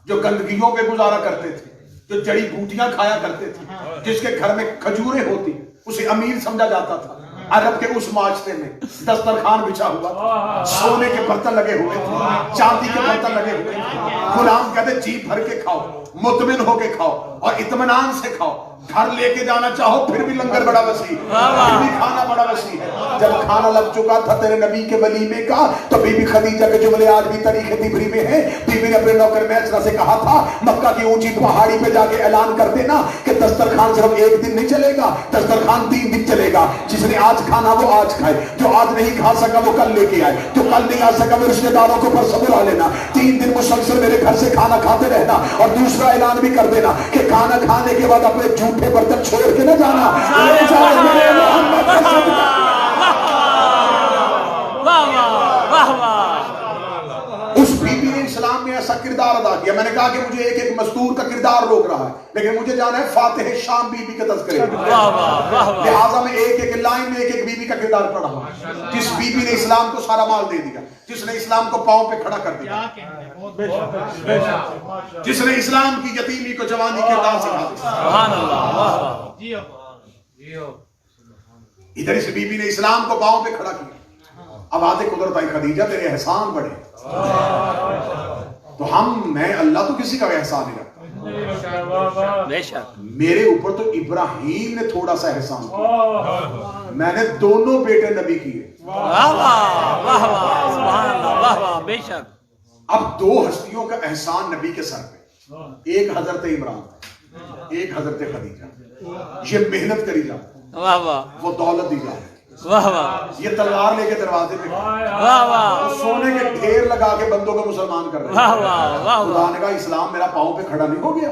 [SPEAKER 2] جو گندگیوں پہ گزارا کرتے تھے, جو جڑی بوٹیاں کھایا کرتے تھے, جس کے گھر میں کھجوریں ہوتی اسے امیر سمجھا جاتا تھا. عرب کے اس معاشرے میں دسترخوان بچھا ہوا, سونے کے برتن لگے ہوئے تھے, چاندی کے برتن لگے ہوئے تھے. غلام کہتے جی بھر کے کھاؤ, مطمئن ہو کے کھاؤ. اور اطمینان سے کھاؤ. گھر لے کے جانا چاہو پھر بھی لنگر بڑا وسیع ہے, پھر بھی کھانا بڑا وسیع ہے. جب کھانا لگ چکا تھا تیرے نبی کے ولیمے کا تو بی بی خدیجہ کے جملے آج بھی تاریخ طبری میں ہیں. بی بی نے اپنے نوکر میسرہ سے کہا تھا مکہ کی اونچی پہاڑی پہ جا کے اعلان کر دینا کہ دسترخوان صرف ایک دن نہیں چلے گا, دسترخوان 3 دن چلے گا. جس نے آج کھانا وہ آج کھائے, جو آج نہیں کھا سکا وہ کل لے کے آئے, جو کل نہیں آ سکا وہ رشتہ داروں کو پر صبر آ لینا. 3 دن مسلسل میرے گھر سے کھانا کھاتے رہنا. اور دوسرا اعلان بھی کر دینا کہ کھانا کھانے کے بعد اپنے جھوٹے برتن چھوڑ کے نہ جانا. لے جاؤ میرے محمد کا صدقہ. اس بی بی نے اسلام میں ایسا کردار ادا کیا. میں نے کہا کہ مجھے ایک ایک مزدور کا کردار روک رہا ہے, لیکن مجھے جانا ہے فاتح شام بی بی کے تذکرے. لہٰذا میں ایک ایک لائن میں ایک ایک بی بی کا کردار پڑھا ہوں. جس بی بی نے اسلام کو سارا مال دے دیا, جس نے اسلام کو پاؤں پہ کھڑا کر دیا, جس نے اسلام کی یتیمی کو جوانی کے انداز سکھا دیا. ادھر اس بی بی نے اسلام کو پاؤں پہ کھڑا کیا. اب آتے قدرت آئی خدیجہ تیرے احسان بڑے, تو میں اللہ تو کسی کا احسان نہیں رکھتا. میرے اوپر تو ابراہیم نے تھوڑا سا احسان کیا, میں نے دونوں بیٹے نبی کیے. اب 2 ہستیوں کا احسان نبی کے سر پہ, ایک حضرت عمران, ایک حضرت خدیجہ. یہ محنت کری جاتی, وہ دولت دی جاتی, یہ تلوار لے کے دروازے پہ سونے کے ڈھیر لگا کے بندوں کو مسلمان کر رہے ہیں. خدا نے کہا اسلام میرا پاؤں پہ کھڑا نہیں ہو گیا.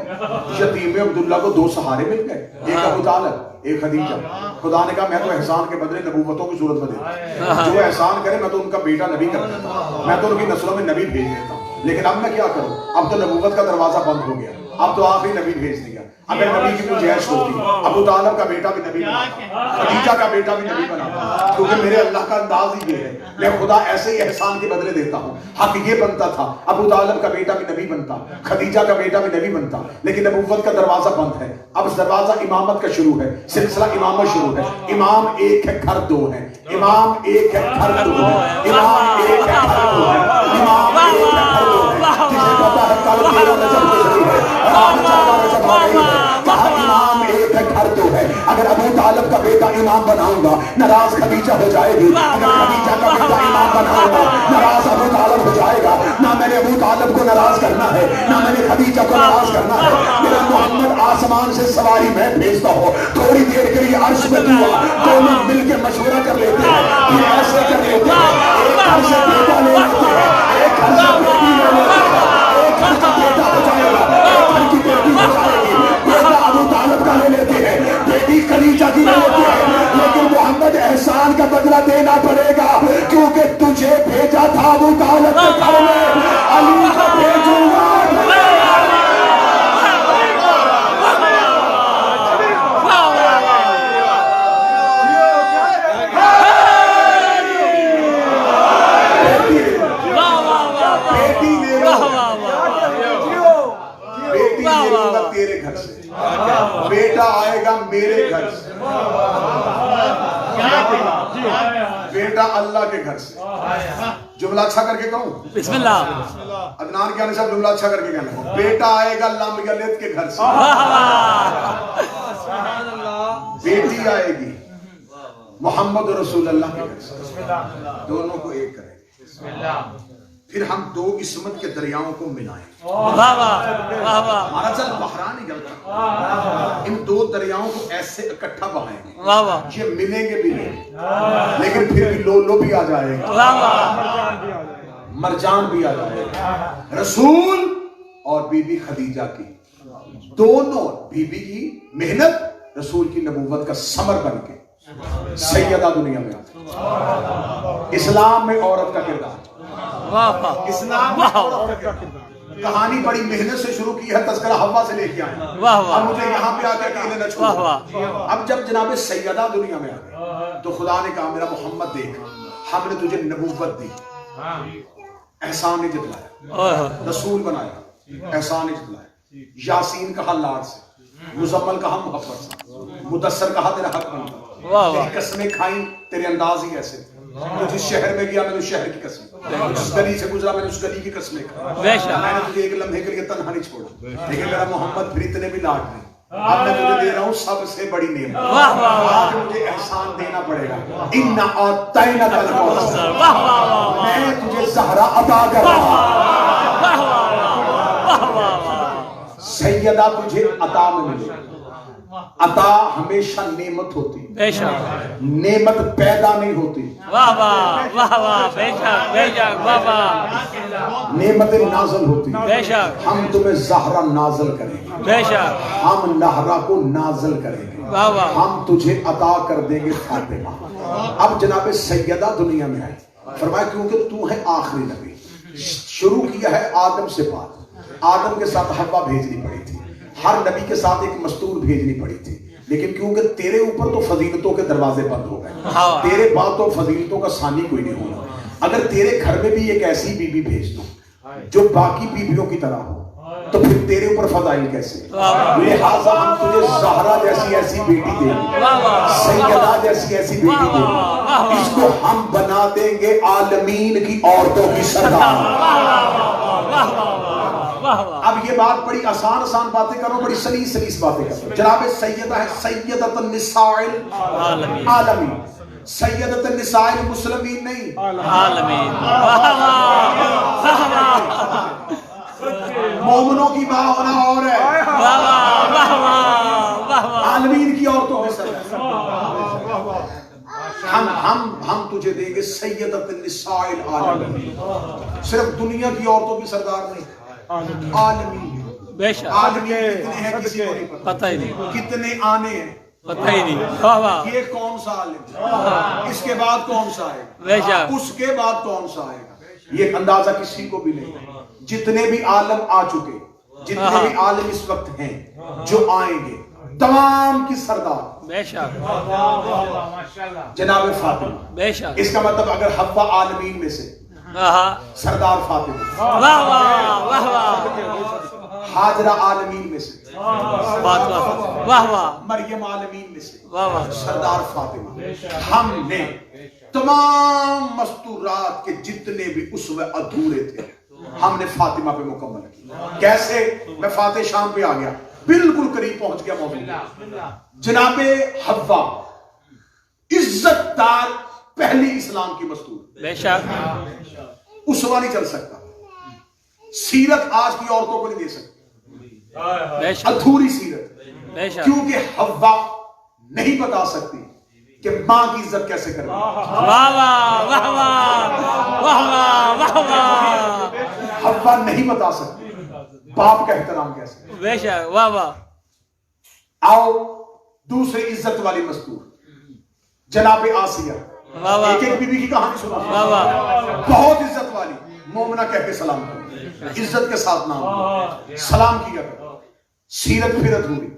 [SPEAKER 2] یتیم عبداللہ کو 2 سہارے مل گئے, ایک ابو طالب ایک خدیجہ. خدا نے کہا میں تو احسان کے بدلے نبوتوں کی صورت میں دیتا ہوں. جو احسان کرے میں تو ان کا بیٹا نبی کر دیتا ہوں, میں تو ان کی نسلوں میں نبی بھیج دیتا ہوں. لیکن اب میں کیا کروں, اب تو نبوت کا دروازہ بند ہو گیا, اب تو آخری نبی بھیج دیا. اگر نبی کی گنجائش ہوتی ابو طالب کا بیٹا بھی نبی بنا, خدیجہ کا بیٹا بھی نبی بنا, کیونکہ میرے اللہ کا انداز ہی یہ ہے, میں خدا ایسے ہی احسان کے بدلے دیتا ہوں. حق یہ بنتا تھا ابو طالب کا بیٹا بھی نبی بنتا, خدیجہ کا بیٹا بھی نبی بنتا, لیکن نبوت کا دروازہ بند ہے. اب دروازہ امامت کا شروع ہے, سلسلہ امامت شروع ہے. امام ایک ہے گھر 2 ہے, امام ایک ہے گھر 2 ہے, امام ایک ہے گھر 2 ہے, امام ایک ہے گھر 2 ہے. جسے پتا ہے کل میرا نجم گزری ہے, آج چاہتا نجم آ رہی ہے. امام ایک ہے گھر 2 ہے. اگر ابو طالب کا بیٹا امام بناؤں گا ناراض خدیجہ ہو جائے گی, اگر خدیجہ کا بیٹا امام بناؤں گا ناراض ابو طالب ہو جائے گا. نہ میں نے ابو طالب کو ناراض کرنا ہے, نہ میں نے خدیجہ کو ناراض کرنا ہے. میرا محمد آسمان سے سواری میں بھیجتا ہوں, تھوڑی دیر کے لیے عرش میں دعا, دونوں مل کے مشورہ کر لیتے ہیں, یہ ایسے کر لیتے ہیں, ایک گھر سے بیٹا لے لیتے ہیں, ایک گھر سے بیٹی لے لیتے ہیں, ایک گھر کا بیٹا ہو جائے گا, ایک گھر کی بیٹی ہو جائے گی. بیٹا ابو طالب کا لے لیتے ہیں, بیٹی خدیجہ کی لے لیتے ہیں, لیکن محمد احسان کا بدلہ دینا پڑے گا, کیونکہ تجھے بھیجا تھا ابو طالب کے گھر میں, علی کو بھیجوں گا. تیرے گھر سے بیٹا آئے گا, میرے گھر سے بیٹا اللہ کے گھر سے. جملہ اچھا کر کے کہوں,
[SPEAKER 4] بسم اللہ.
[SPEAKER 2] عدنان کیا صاحب جملہ اچھا کر کے کہنا, بیٹا آئے گا لم یلد کے گھر سے, بیٹی آئے گی محمد رسول اللہ کے گھر سے. دونوں کو ایک کریں گے, پھر ہم 2 عصمت کے دریاؤں کو ملائیں. ہمارا چل بحران ہی گلتا, ان 2 دریاؤں کو ایسے اکٹھا بہائیں گے, یہ ملیں گے بھی نہیں, لیکن پھر بھی لو بھی آ جائے گا, مرجان بھی آ جائے گا. رسول اور بی بی خدیجہ کی دونوں, بی بی کی محنت رسول کی نبوت کا ثمر بن کے سیدہ دنیا میں آتی. اسلام میں عورت کا کردار, اسلام میں عورت کا کردار. کہانی بڑی محنت سے شروع کی ہے, تذکرہ حوا سے لے کے آئے, اب مجھے یہاں پہ آ کے اکیلے نہ چھوڑو. اب جب جناب سیدہ دنیا میں آ گئے تو خدا نے کہا میرا محمد دیکھ, ہم نے تجھے نبوت دی, احسان نے جتلایا, رسول بنایا, احسان نے جتلایا. یاسین کہا لاڈ سے, مزمل کہا محبت سے, مدثر کہا تیرا حق بنتا, تیری قسمیں کھائیں تیرے انداز ہی ایسے, تو جس شہر میں گیا میں تو شہر کی قسم, اس گلی سے گزرا میں نے اس گلی کی قسمیں کھائی.
[SPEAKER 4] بے شک.
[SPEAKER 2] میں نے تجھے ایک لمحے کے لیے تنہا نہیں چھوڑا, لیکن میرا محمد پھر اتنے بھی لاٹ نہیں. اب میں تجھے دے رہا ہوں سب سے بڑی نعمت. آج مجھے احسان دینا پڑے گا. اِنَّا أَعْطَيْنَاكَ الْكَوْثَرَ, میں تجھے زہرا عطا کر رہا ہوں. سیدہ تجھے عطا میں ملے. عطا ہمیشہ نعمت ہوتی,
[SPEAKER 4] بے شک.
[SPEAKER 2] نعمت پیدا نہیں ہوتی.
[SPEAKER 4] واہ واہ واہ واہ. بے شک بے شک. واہ واہ.
[SPEAKER 2] نعمت نازل ہوتی.
[SPEAKER 4] بے شک.
[SPEAKER 2] ہم تمہیں زہرا نازل کریں گے,
[SPEAKER 4] بے شک.
[SPEAKER 2] ہم نہرا کو نازل کریں گے,
[SPEAKER 4] واہ واہ.
[SPEAKER 2] ہم تجھے عطا کر دیں گے فاطمہ. اب جناب سیدہ دنیا میں آئی, فرمایا کیونکہ تو ہے آخری نبی. شروع کیا ہے آدم سے بات. آدم کے ساتھ حوا بھیجنی پڑی تھی, ہر نبی کے ساتھ ایک مستور بھیجنی پڑی تھی, لیکن کیونکہ تیرے اوپر تو فضیلتوں کے دروازے بند ہو گئے, تیرے بعد تو فضیلتوں کا ثانی کوئی نہیں ہوگا. اگر تیرے گھر میں بھی ایک ایسی بیوی بھیج دوں جو باقی بیویوں کی طرح ہو تو پھر تیرے اوپر فضائل کیسے؟ لہٰذا ہم تجھے زہرا جیسی ایسی بیٹی دیں گے, سیدہ جیسی ایسی بیٹی دیں گے, اس کو ہم بنا دیں گے عالمین کی عورتوں کی سردار. اب یہ بات بڑی آسان باتیں کرو, بڑی سلیس باتیں کرو. جناب سیدہ ہے سیدۃ النساء العالمین, سیدۃ النساء المسلمین نہیں,
[SPEAKER 4] عالمین.
[SPEAKER 2] مومنوں کی ماں ہونا اور ہے, عالمین کی عورتوں کے سردار. ہم تجھے دیں گے سیدۃ النساء العالمین. صرف دنیا کی عورتوں کی سردار نہیں, عالمین.
[SPEAKER 4] بے شک.
[SPEAKER 2] عالمین کتنے ہیں کسی کو نہیں
[SPEAKER 4] پتہ ہی نہیں,
[SPEAKER 2] کتنے آنے ہیں
[SPEAKER 4] پتہ ہی نہیں. واہ واہ.
[SPEAKER 2] یہ کون سا عالم, اس کے بعد کون سا آئے گا,
[SPEAKER 4] بے شک.
[SPEAKER 2] اس کے بعد کون سا آئے گا, یہ اندازہ کسی کو بھی نہیں. جتنے بھی عالم آ چکے, جتنے بھی عالم اس وقت ہیں, جو آئیں گے, تمام کی سردار
[SPEAKER 4] بے شک.
[SPEAKER 2] جناب فاطمہ.
[SPEAKER 4] بے شک.
[SPEAKER 2] اس کا مطلب اگر حوا عالمین میں سے, سردار فاطمہ.
[SPEAKER 4] واہ واہ واہ واہ.
[SPEAKER 2] حاجرہ عالمین میں سے,
[SPEAKER 4] واہ واہ.
[SPEAKER 2] مریم عالمین میں سے,
[SPEAKER 4] واہ واہ.
[SPEAKER 2] سردار فاطمہ. ہم نے تمام مستورات کے جتنے بھی اسوے ادھورے تھے ہم نے فاطمہ پہ مکمل کیا. کیسے؟ میں فاتح شام پہ آ گیا, بالکل قریب پہنچ گیا موضوع. جناب حوا عزت دار پہلی اسلام کی مستور,
[SPEAKER 4] بے شک.
[SPEAKER 2] اسوا نہیں چل سکتا. سیرت آج کی عورتوں کو نہیں دے سکتی,
[SPEAKER 4] بے شک.
[SPEAKER 2] ادھوری سیرت,
[SPEAKER 4] بے شک.
[SPEAKER 2] کیونکہ حوا نہیں بتا سکتی کہ ماں کی عزت کیسے کرنا.
[SPEAKER 4] واہ واہ واہ واہ واہ واہ.
[SPEAKER 2] حوا نہیں بتا سکتی باپ کا احترام کیسے.
[SPEAKER 4] بے شک. واہ واہ.
[SPEAKER 2] آؤ دوسری عزت والی مستور جناب آسیہ. ایک ایک بیوی کی کہانی سنا, بہت عزت والی, مومنہ کہہ کے سلام کرو, عزت کے ساتھ نام سلام کیا کرو. سیرت پھر ادھوری,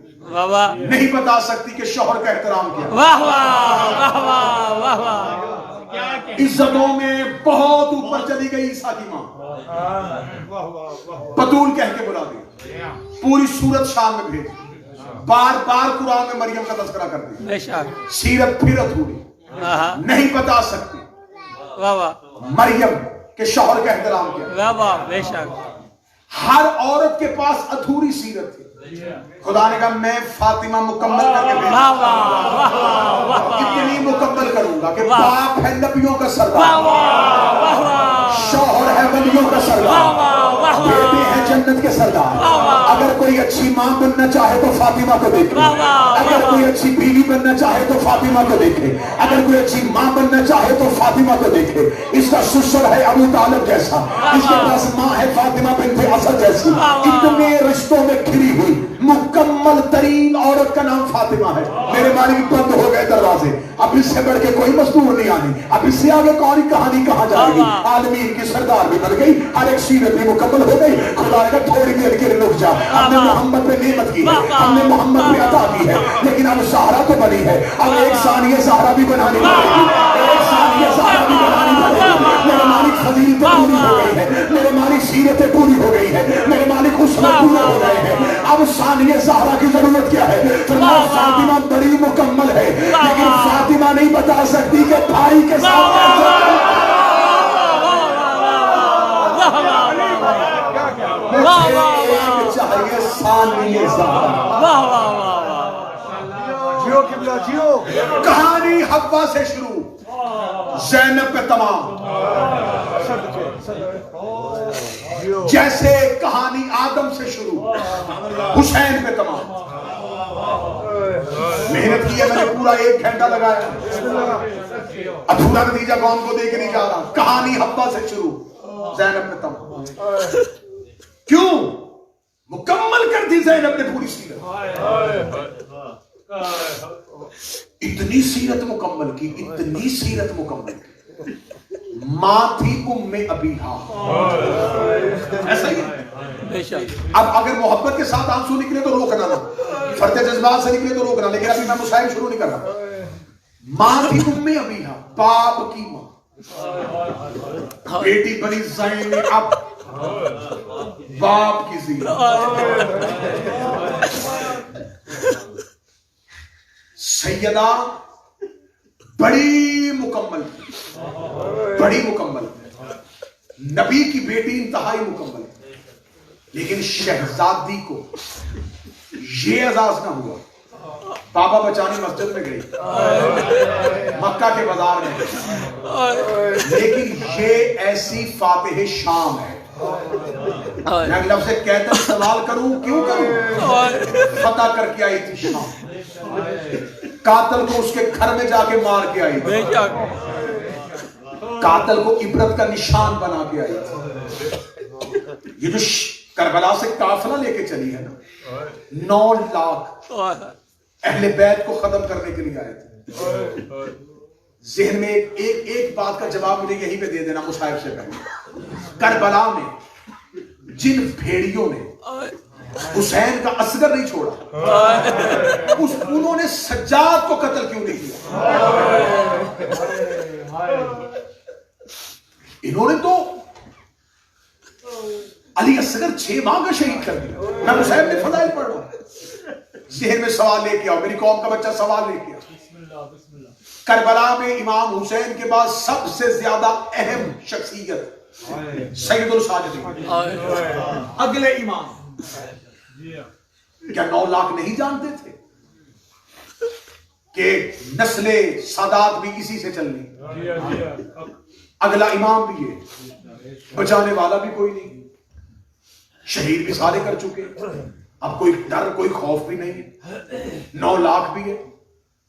[SPEAKER 2] نہیں بتا سکتی کہ شوہر کا احترام کیا.
[SPEAKER 4] واہ واہ واہ واہ واہ.
[SPEAKER 2] عزتوں میں بہت اوپر چلی گئی عیسیٰ کی ماں, بطول کہہ کے بلا دی, پوری سورت شام میں بھیج, بار بار قرآن میں مریم کا تذکرہ کر دی. سیرت پھر ادھوری, نہیں بتا سکتی مریم کے شوہر کا احترام کیا.
[SPEAKER 4] بے شک.
[SPEAKER 2] ہر عورت کے پاس ادھوری سیرت تھی. خدا نے کہا میں فاطمہ مکمل کر کے بھیجوں, کتنی مکمل کروں گا کہ باپ ہے نبیوں کا سردار, شوہر ہے ولیوں کا سردار, بیٹے ہیں جنت کے سردار. اگر کوئی اچھی ماں بننا چاہے تو فاطمہ کو دیکھے, اگر کوئی اچھی بیوی بننا چاہے تو فاطمہ کو دیکھے, اگر کوئی اچھی ماں بننا چاہے تو فاطمہ کو دیکھے. اس کا سسر ہے ابو طالب جیسا, اس کے پاس ماں ہے فاطمہ بنت اسد جیسی. اتنے رشتوں میں گھری ہوئی مکمل ترین عورت کا نام فاطمہ ہے. میرے مالک بند ہو گئے دروازے, اب اس سے بڑھ کے کوئی مستور نہیں آنی. اب اس سے آگے کون کہانی کہاں جائے گی. عالمین کی سردار بھی بن گئی, ہر ایک سیرت بھی مکمل ہو گئی. خدا کا تھوڑی دیر کے لیے رک جا, ہم نے محمد پہ نعمت کی ہے, ہم نے محمد پہ عطا کی ہے, لیکن اب زہرا تو بنی ہے. اب ایک ثانیہ زہرا بھی بنانی پڑے گی, ایک ثانیہ زہرا بھی بنانی پڑے گی. میرے مالک فضیلتیں پوری ہو گئی ہے, میرے مالک سیرتیں پوری ہو گئی ہے, میرے مالک حسن پورے ہو گئے ہیں. اب ثانیہ زہرا کی ضرورت کیا ہے؟ فرمایا فاطمہ بڑی مکمل ہے, لیکن فاطمہ نہیں بتا سکتی کہ بھائی کے ساتھ یہ ثانی زہرا.
[SPEAKER 4] واہ واہ واہ واہ.
[SPEAKER 5] جیو قبلہ جیو.
[SPEAKER 2] کہانی حوا سے شروع زینب پہ تمام. جیسے کہانی آدم سے شروع حسین پہ تمام. محنت کی ہے میں نے پورا 1 گھنٹہ لگایا. اب پورا نتیجہ قوم کو دے کے نہیں جا رہا. کہانی حوا سے شروع زینب پہ تمام. کیوں؟ مکمل کر دی زینب نے پوری سیرت. اتنی سیرت مکمل کی, اتنی سیرت مکمل کی. ماں تھی ام ابیہا. ایسا ہی ہے. اب اگر محبت کے ساتھ آنسو نکلے تو روکنا نہ, فرد جذبات سے نکلے تو روکنا, لیکن ابھی میں مصائب شروع نہیں کر رہا. ماں تھی ام ابیہا, باپ کی ماں. بیٹی بنی زینب, اب باپ کی زینب. سیدہ بڑی مکمل, بڑی مکمل. نبی کی بیٹی انتہائی مکمل. لیکن شہزادی کو یہ اعزاز نہ ہوا. بابا بچانی مسجد میں گئی, مکہ کے بازار میں, لیکن یہ ایسی فاتح شام ہے. میں اگلا سے کہتا ہوں سوال کروں, کیوں کروں؟ فتح کر کے آئی تھی شام. قاتل کو اس کے گھر میں جا کے مار کے آئی تھی. قاتل کو عبرت کا نشان بنا کے آئی تھی. یہ جو کربلا سے قافلہ لے کے چلی ہے نا, 9 لاکھ اہل بیت کو ختم کرنے کے لیے آئے تھے. ذہن میں ایک بات کا جواب مجھے یہیں پہ دے دینا مصائب سے پہلے. کربلا میں جن بھیڑیوں نے حسین کا اصغر نہیں چھوڑا, انہوں نے سجاد کو قتل کیوں نہیں کیا؟ انہوں نے تو علی اصغر 6 ماہ کا شہید کر دیا. میں حسین میں فضائل پڑھ رہا ہوں. ذہن میں سوال لے کے آؤ, میری قوم کا بچہ سوال لے کے آؤ. کربلا میں امام حسین کے بعد سب سے زیادہ اہم شخصیت سید الساجدین, اگلے امام. کیا 9 لاکھ نہیں جانتے تھے کہ نسل سادات بھی اسی سے چلنی؟ اگلا امام بھی ہے, بچانے والا بھی کوئی نہیں, شہید بھی سارے کر چکے, اب کوئی ڈر کوئی خوف بھی نہیں ہے. 9 لاکھ بھی ہے.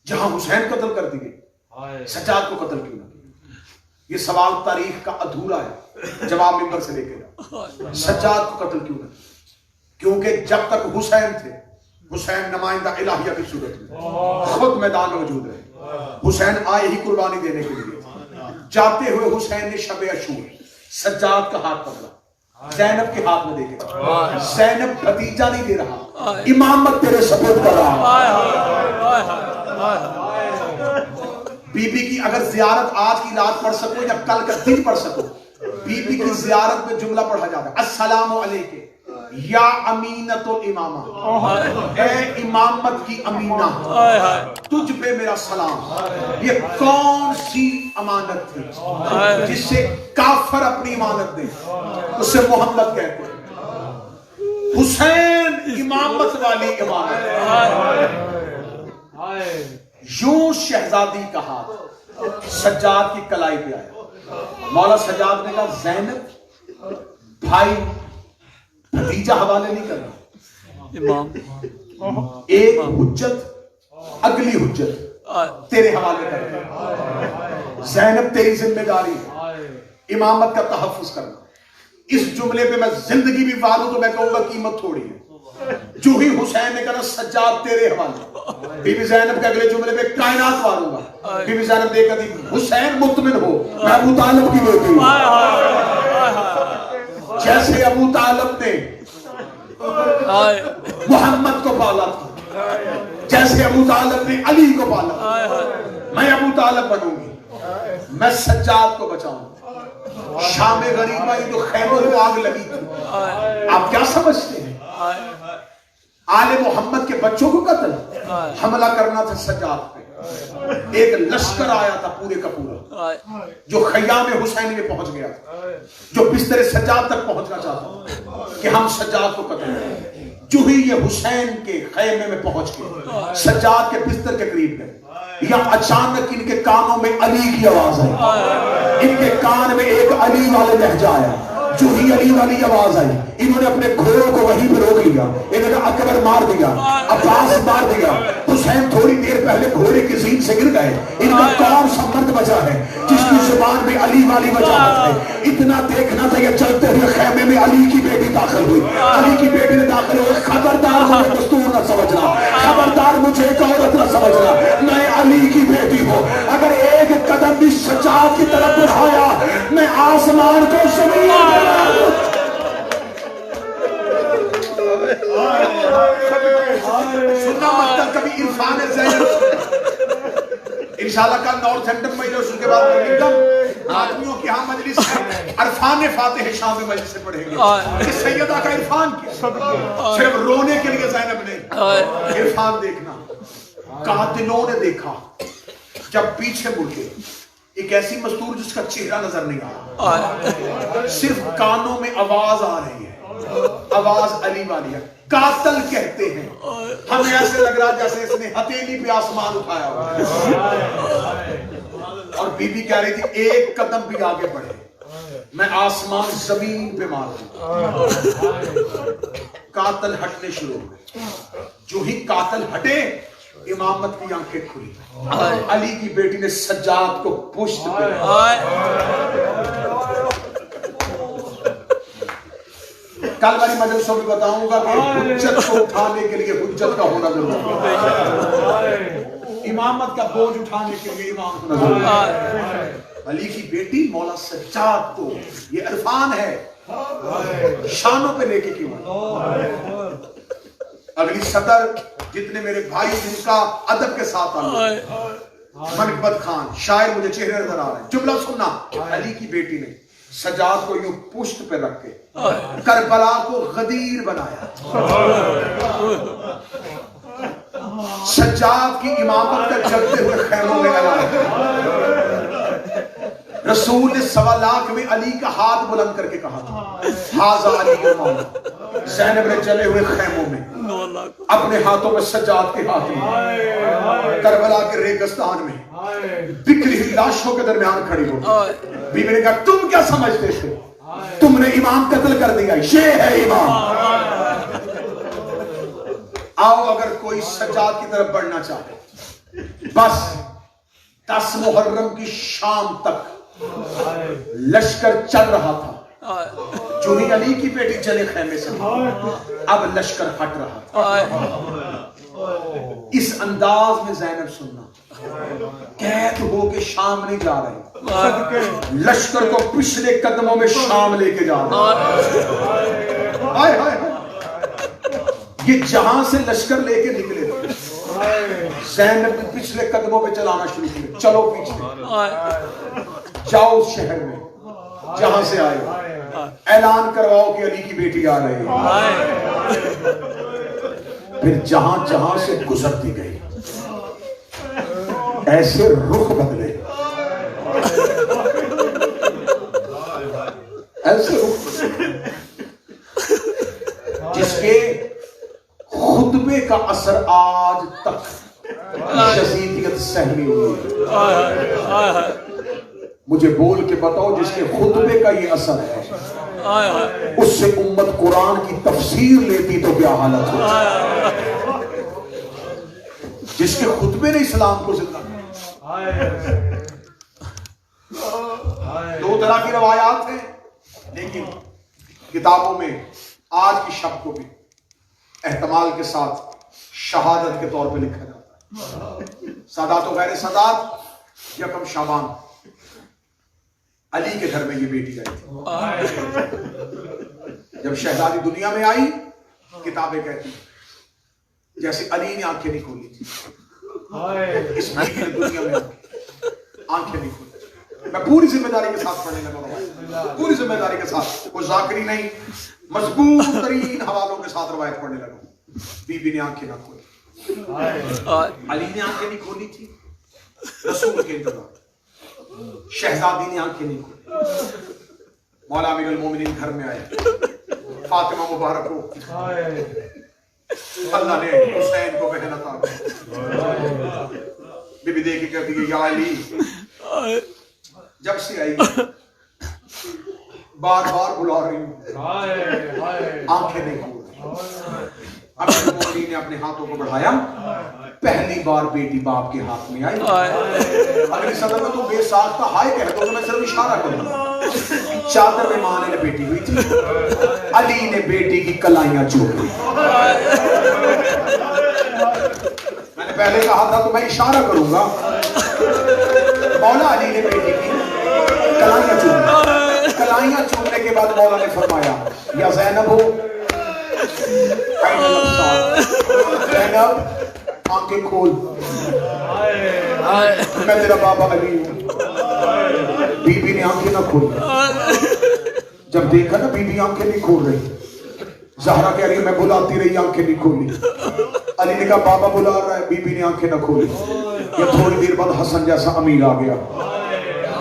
[SPEAKER 2] جہاں حسین قتل کر دیے, سجاد کو قتل کیوں نہ کیا؟ یہ سوال تاریخ کا ادھورا ہے, جواب ممبر سے لے کے جاؤ. سجاد کو قتل کیوں نہ کیا؟ کیونکہ جب تک حسین تھے, حسین نمائندہ الہیہ کی صورت میں خود میدان میں موجود رہے. حسین آئے ہی قربانی دینے کے لیے. جاتے ہوئے حسین نے شب عاشور سجاد کا ہاتھ پکڑا, زینب کے ہاتھ میں دے کے. زینب بھتیجا نہیں دے رہا, امامت تیرے سپرد کر رہا. بی بی کی اگر زیارت آج کی رات پڑھ سکو یا کل کا دن پڑھ سکو, بی بی کی زیارت میں جملہ پڑھا جاتا ہے, السلام علیکم یا امینت الامامہ, اے امامت کی امینہ, تجھ پہ میرا سلام. یہ کون سی امانت تھی جس سے کافر اپنی امانت دے؟ اسے محمد کہتے ہیں. حسین امامت والی امانت. یوں شہزادی کا ہاتھ سجاد کی کلائی پہ آیا. مولا سجاد نے کہا زینب بھائی بھتیجا حوالے نہیں کرنا, ایک حجت اگلی حجت تیرے حوالے کرنا. زینب تیری ذمہ داری ہے امامت کا تحفظ کرنا. اس جملے پہ میں زندگی بھی واروں تو میں کہوں گا قیمت تھوڑی ہے. جو ہی حسین نے کہا سجاد تیرے حوالے, بی بی زینب کے اگلے جملے پہ کائنات واروں گا. بی بی زینب دیکھ کر حسین مطمئن ہو, میں ابو طالب کی بیٹی ہوں. جیسے ابو طالب نے محمد کو پالا تھا, جیسے ابو طالب نے علی کو پالا, میں ابو طالب بنوں گی, میں سجاد کو بچاؤں گی. شام غریبہ جو خیموں میں آگ لگی تھی, آپ کیا سمجھتے ہیں؟ آل محمد کے بچوں کو قتل حملہ کرنا تھا سجاد پہ. ایک لشکر آیا تھا پورے کا پورا جو خیام حسین میں پہنچ گیا تھا, جو بستر سجاد تک پہنچنا چاہتا کہ ہم سجاد کو قتل کریں. جو ہی یہ حسین کے خیمے میں پہنچ گئے، سجاد کے بستر کے قریب گئے، یا اچانک ان کے کانوں میں علی کی آواز آئی، ان کے کان میں ایک علی والے لہجہ آیا، جو ہی علی والی آواز آئی انہوں نے اپنے گھوڑوں کو وہیں پہ روک لیا، انہوں نے اکبر مار دیا، عباس مار دیا، حسین تھوڑی دیر پہلے گھوڑے کی زین سے گر گئے، ان کا کون سا مرد بچا ہے جس کی زبان میں علی والی وجاہت ہے؟ اتنا دیکھنا تھا، یہ چلتے ہوئے خیمے میں علی کی بیٹی داخل ہوئی، علی کی بیٹی نے داخل ہوئے، خبردار مجھے دستور نہ سمجھنا، خبردار مجھے ایک عورت نہ سمجھنا، میں علی کی بیٹی ہوں، اگر ایک قدم بھی سجاد کی طرف بڑھایا میں آسمان کو زمین سننا مطلب کبھی عرفان انشاءاللہ کل نارتھ ہیمپٹن میں جو اس کے بعد آدمیوں کی ہاں مجلس ہے، عرفان فاتح شام میں مجلس سے پڑھیں گے کہ سیدہ کا عرفان کیا، صرف رونے کے لیے زینب نے عرفان دیکھنا، قاتلوں نے دیکھا جب پیچھے مڑ کے ایک ایسی مستور جس کا چہرہ نظر نہیں آ رہا، صرف کانوں میں آواز آ رہی ہے، آواز علی والی ہے، قاتل کہتے ہیں، ہمیں ایسے لگ رہا جیسے اس نے ہتھیلی پہ آسمان اٹھایا ہوا، اور بی بی کہہ رہی تھی ایک قدم بھی آگے بڑھے میں آسمان زمین پہ مار دوں۔ قاتل ہٹنے شروع ہوئے، جو ہی قاتل ہٹے امامت کی آنکھیں کھلی، علی کی بیٹی نے سجاد کو پشت پہ، کل والی مجلسوں میں بتاؤں گا کہ حجت کو اٹھانے کے لیے حجت کا ہونا ضروری ہے، امامت کا بوجھ اٹھانے کے لیے امام ہونا ضروری ہے۔ علی کی بیٹی مولا سجاد کو، یہ عرفان ہے، شانوں پہ لے کے کیوں؟ اگلی صدر جتنے میرے بھائی جن کا ادب کے ساتھ منقبت خان شاعر مجھے چہرے نظر آ رہے ہیں، جملہ سننا، علی کی بیٹی نے سجاد کو یوں پشت پہ رکھ کے کربلا کو غدیر بنایا، سجاد کی امامت کا چلتے ہوئے خیموں میں اعلان، رسول نے 1.25 لاکھ میں علی کا ہاتھ بلند کر کے کہا تھا ہاذا علی مولا، زینب نے چلے ہوئے خیموں میں اپنے ہاتھوں میں سجاد کے ہاتھ میں کربلا کے ریگستان میں بکھری ہوئی لاشوں کے درمیان کھڑی ہو، بیوی نے کہا تم کیا سمجھتے تھے، تم نے امام قتل کر دیا، یہ ہے امام، آؤ اگر کوئی سجاد کی طرف بڑھنا چاہے، بس 10 محرم کی شام تک لشکر چل رہا تھا، جو ہی علی کی بیٹی چلے خیمے سے اب لشکر ہٹ رہا تھا، اس انداز میں زینب سننا، قید ہو کے شام نہیں جا رہے، لشکر کو پچھلے قدموں میں شام لے کے جا رہے، یہ جہاں سے لشکر لے کے نکلے زینب نے پچھلے قدموں پہ چلانا شروع کیا، چلو پیچھے جاؤ اس شہر میں جہاں سے آئے، اعلان کرواؤ کہ علی کی بیٹی آ رہی ہے، پھر جہاں جہاں سے گزرتی گئی ایسے رخ بدلے، ایسے رخ بدلے جس کے خطبے کا اثر آج تک شدیدیت سہمی ہوئی ہے، مجھے بول کے بتاؤ جس کے خطبے کا یہ اثر ہے، اس سے امت قرآن کی تفسیر لیتی تو کیا حالت ہوتی، جس کے خطبے نے اسلام کو زندہ کیا۔ 2 طرح کی روایات ہیں، لیکن کتابوں میں آج کی شب کو بھی احتمال کے ساتھ شہادت کے طور پہ لکھا جاتا ہے۔ سادات و غیر سادات، 1 شعبان علی کے گھر میں یہ بیٹی آئی تھی، جب شہزادی دنیا میں آئی کتابیں کہتی جیسے علی نے آنکھیں نہیں کھولی تھی، اس بیٹی نے دنیا میں آنکھیں نہیں کھولی۔ میں پوری ذمہ داری کے ساتھ پڑھنے لگا، پوری ذمہ داری کے ساتھ، کوئی ذاکری نہیں، مضبوط ترین حوالوں کے ساتھ روایت پڑھنے لگا۔ بی بی نے آنکھیں نہ کھولی، علی نے آنکھیں نہیں کھولی تھی، رسول کے انتظار، شہزادی نے آنکھیں نہیں کھولی، مولا امیر المومنین گھر میں آئے، فاطمہ مبارک کو اللہ نے حسین کو بہن عطا کی. بی بی دیکھ کے کہتی ہے یا علی جب سے آئی بار بار بلا رہی ہوں آنکھیں نہیں کھول رہی. اپنے مومنین نے اپنے ہاتھوں کو بڑھایا, پہلی بار بیٹی باپ کے ہاتھ میں آئی. اگلی صدر میں تو بے ساختہ ہائے کہہ دو تو میں صرف اشارہ کروں. چادر میں ماں نے لپیٹی ہوئی تھی, علی نے بیٹی کی کلائیاں چوم لی. میں نے پہلے کہا تھا تو میں اشارہ کروں گا. مولا علی نے بیٹی کی کلائیاں چوم لی. کلائیاں چومنے کے بعد مولا نے فرمایا یا زینب ہو زینب آنکھیں کھول, میں تیرا بابا علی ہوں. بی بی نے آنکھیں نہ کھولی. جب دیکھا نا بی بی آنکھیں نہیں کھول رہی, زہرا کہہ رہی ہے میں بلاتی رہی آنکھیں نہیں کھولی. علی نے کہا بابا بلا رہا ہے, بی بی نے آنکھیں نہ کھولی. یہ تھوڑی دیر بعد حسن جیسا امیر آ گیا.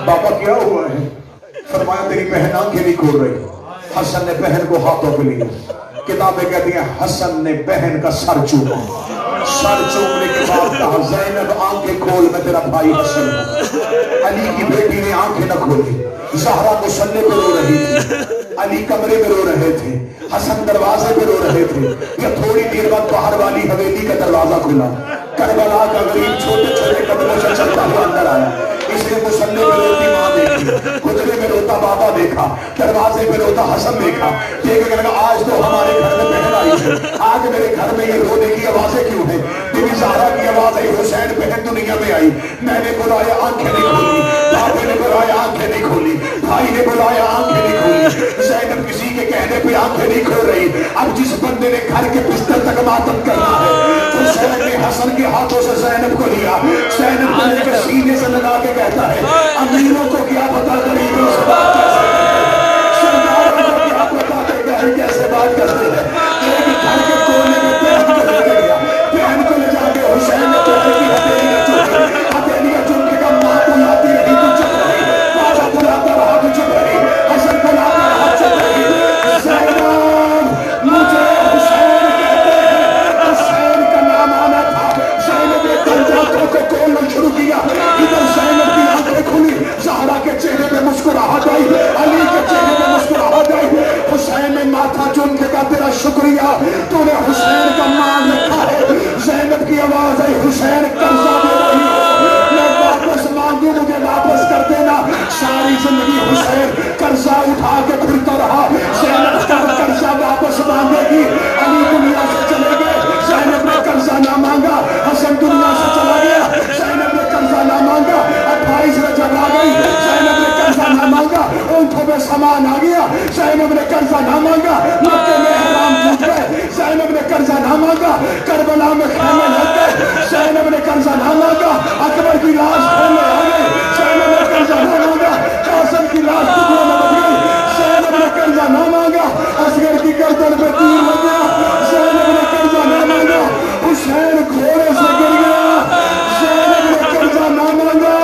[SPEAKER 2] بابا کیا ہوا ہے؟ فرمایا تیری بہن آنکھیں نہیں کھول رہی. حسن نے بہن کو ہاتھوں پہ لیا. کتابیں کہتی ہیں حسن نے بہن کا سر چوما. سر چومنے کے بعد کہا زینب آنکھیں کھول میں تیرا بھائی حسن ہوں. علی کی بیٹی نے آنکھیں نہ کھولی. زہرا مصلی پہ رو رہی تھی, علی کمرے میں رو رہے تھے, حسن دروازے پہ رو رہے تھے. یہ تھوڑی دیر بعد باہر والی حویلی کا دروازہ کھلا. کربلا کا غریب چھوٹے چھوٹے قدموں سے چلتا ہوا اندر آیا. اس نے مصلی پہ روتی ماں دیکھی, حجرے میں روتا بابا دیکھا, دروازے پہ روتا حسن دیکھا. دیکھ کے لگا آج تو ہمارے گھر میں بہن آئی ہے, آج میرے گھر میں یہ رونے کی آوازیں کیوں ہیں؟ بی بی زہرا کی آواز ہے حسین بہن دنیا میں آئی. میں نے بلایا آنکھیں نہیں کھولی, بابے نے بلایا آنکھیں نہیں کھولی, بھائی نے بلایا آنکھیں نہیں کھولی. زینب کسی کے کہنے پہ آنکھیں نہیں کھول رہی. اب جس بندے نے گھر کے بستر تک ماتم کرنا ہے, حسین نے حسن کے ہاتھوں سے زینب کو لیا. زینب کو لے کے سینے سے لگا کے کہتا ہے امیروں کو کیا پتا غریبوں سے بات کیسے ہے, سرداروں کو کیا پتا کہ گھر کیسے بات کرتے ہیں. ایک گھر کے کونے میں بہن کو لے گیا, بہن کو لے جا کے حسین نے بہن کی ہتھیلیاں چومی. ہتھیلیاں چوم کے کہا ماں بلاتی رہی تو چپ رہی, بابا بلاتا رہا تو چپ رہی, حسن بلاتا رہا چپ رہی. زینب مجھے حسین کہتے ہیں, حسین کا نام آنا تھا. زینب نے کنجاتوں کو کھولنا شروع کیا. ادھر زینب کی آنکھیں کھلی, زہرا کے چہرے پہ مسکراہٹ آئی, علی کے چہرے پہ مسکراہٹ آئی. حسین نے ماتھا چوم کے کہا تیرا شکریہ, تو نے حسین کا مان رکھا ہے. زینب کی آواز آئی حسین قرضہ دے رہی ہو, میں واپس مانگوں مجھے واپس کر دینا. ساری زندگی حسین قرضہ اٹھا کے پھرتا رہا. زینب کا قرضہ واپس مانگے گی. علی دنیا سے چلے گئے, زینب نے قرضہ نہ مانگا. حسن دنیا سے چلا گیا, زینب نے قرضہ نہ مانگا. 28 رجب آ گئی, زینب نے قرضہ نہ مانگا. اونٹوں میں سامان آ گیا, زینب نے قرضہ نہ مانگا. مکے میں احرام ٹوٹ گئے, زینب نے قرضہ نہ مانگا. کربلا میں خیمے لگ گئے, زینب نے قرضہ نہ مانگا. اکبر کی لاش خیمے آ گئی, زینب نے قرضہ نہ مانگا. قاسم کی لاش ٹکڑوں میں بچ گئی, زینب نے قرضہ نہ مانگا. اصغر کی گردن پہ تیر لگ گیا, زینب نے قرضہ نہ مانگا. حسین گھوڑے سے گر گیا, زینب نے قرضہ نہ مانگا.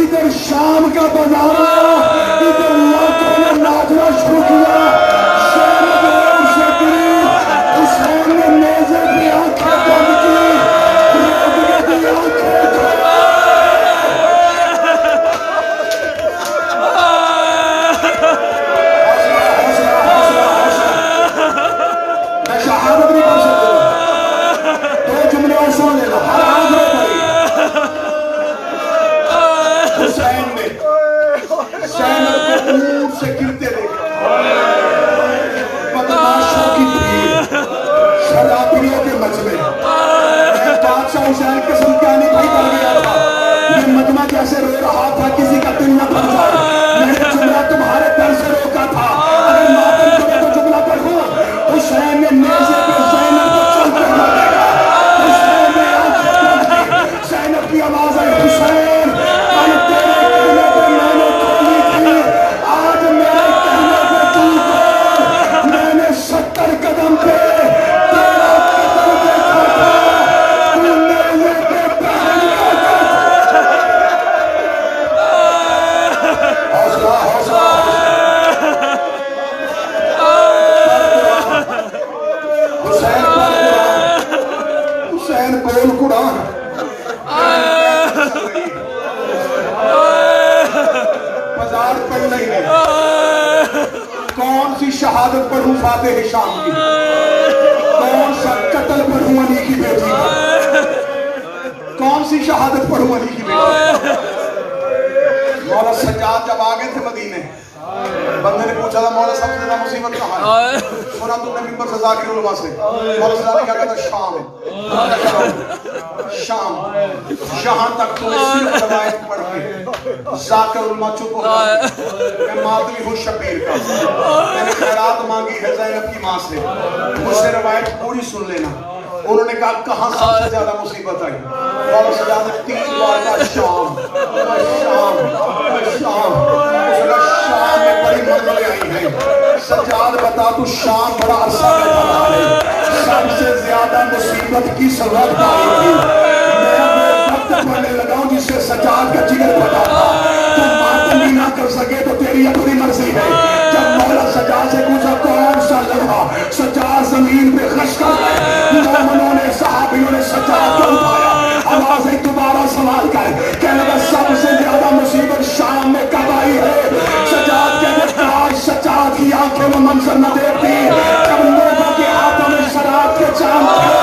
[SPEAKER 2] ادھر شام کا بازار آیا, ادھر لاکھوں نے ناچنا شروع کیا. زینب روم سے گری, حسین نے نیزے کی آنکھیں بند کی, روزے کی آنکھیں کھولی. سی شہادت پڑھوں فاتح شام کی؟ کون سا قتل پڑھوں علی کی بیٹی کا؟ کون سی شہادت پڑھوں علی کی بیٹی؟ مولا سجاد جب آگئے تھے مدینے، بندے نے پوچھا تھا مولا سب سے زیادہ مصیبت کہاں ہے؟ سنا تم نے ممبر سے ذاکر علماء سے، مولا سجاد نے کہا کہتا شام شام تک تو صرف روایت پڑھ کے ذاکر علماء چپ ہو گئے. میں مادری ہوں شبیر کا، میں نے خیرات مانگی ہے زینب کی ماں سے، مجھ سے روایت پوری سن لینا. انہوں نے کہا کہاں سب سے زیادہ مصیبت آئی؟ مولا سجاد نے 3 بار کہا شام شام شام. شام میں بڑی منزلیں آئی ہیں. سجاد بتا تو شام بڑا عرصہ بیٹھا رہا ہے، سب سے زیادہ مصیبت کی وقت آئی تھی. میں وقت پڑھنے لگا ہوں جس سے سجاد کا جگر پتا تھا. تم ماتم بھی نہ کر سکے تو تیری اپنی مرضی ہے. جب مولا سجاد سے پوچھا کون سا لمحہ، سجاد زمین پہ خش کر گئے. مومنوں نے صحابیوں نے سجاد کو اٹھایا، آوازیں دوبارہ سوال کر کہنے لگا سب سے زیادہ مصیبت شام میں کب آئی ہے؟ سجاد کہنے کاش سجاد کی آنکھیں وہ منظر نہ دیکھتی جب لوگوں کے ہاتھوں میں شراب کے چاند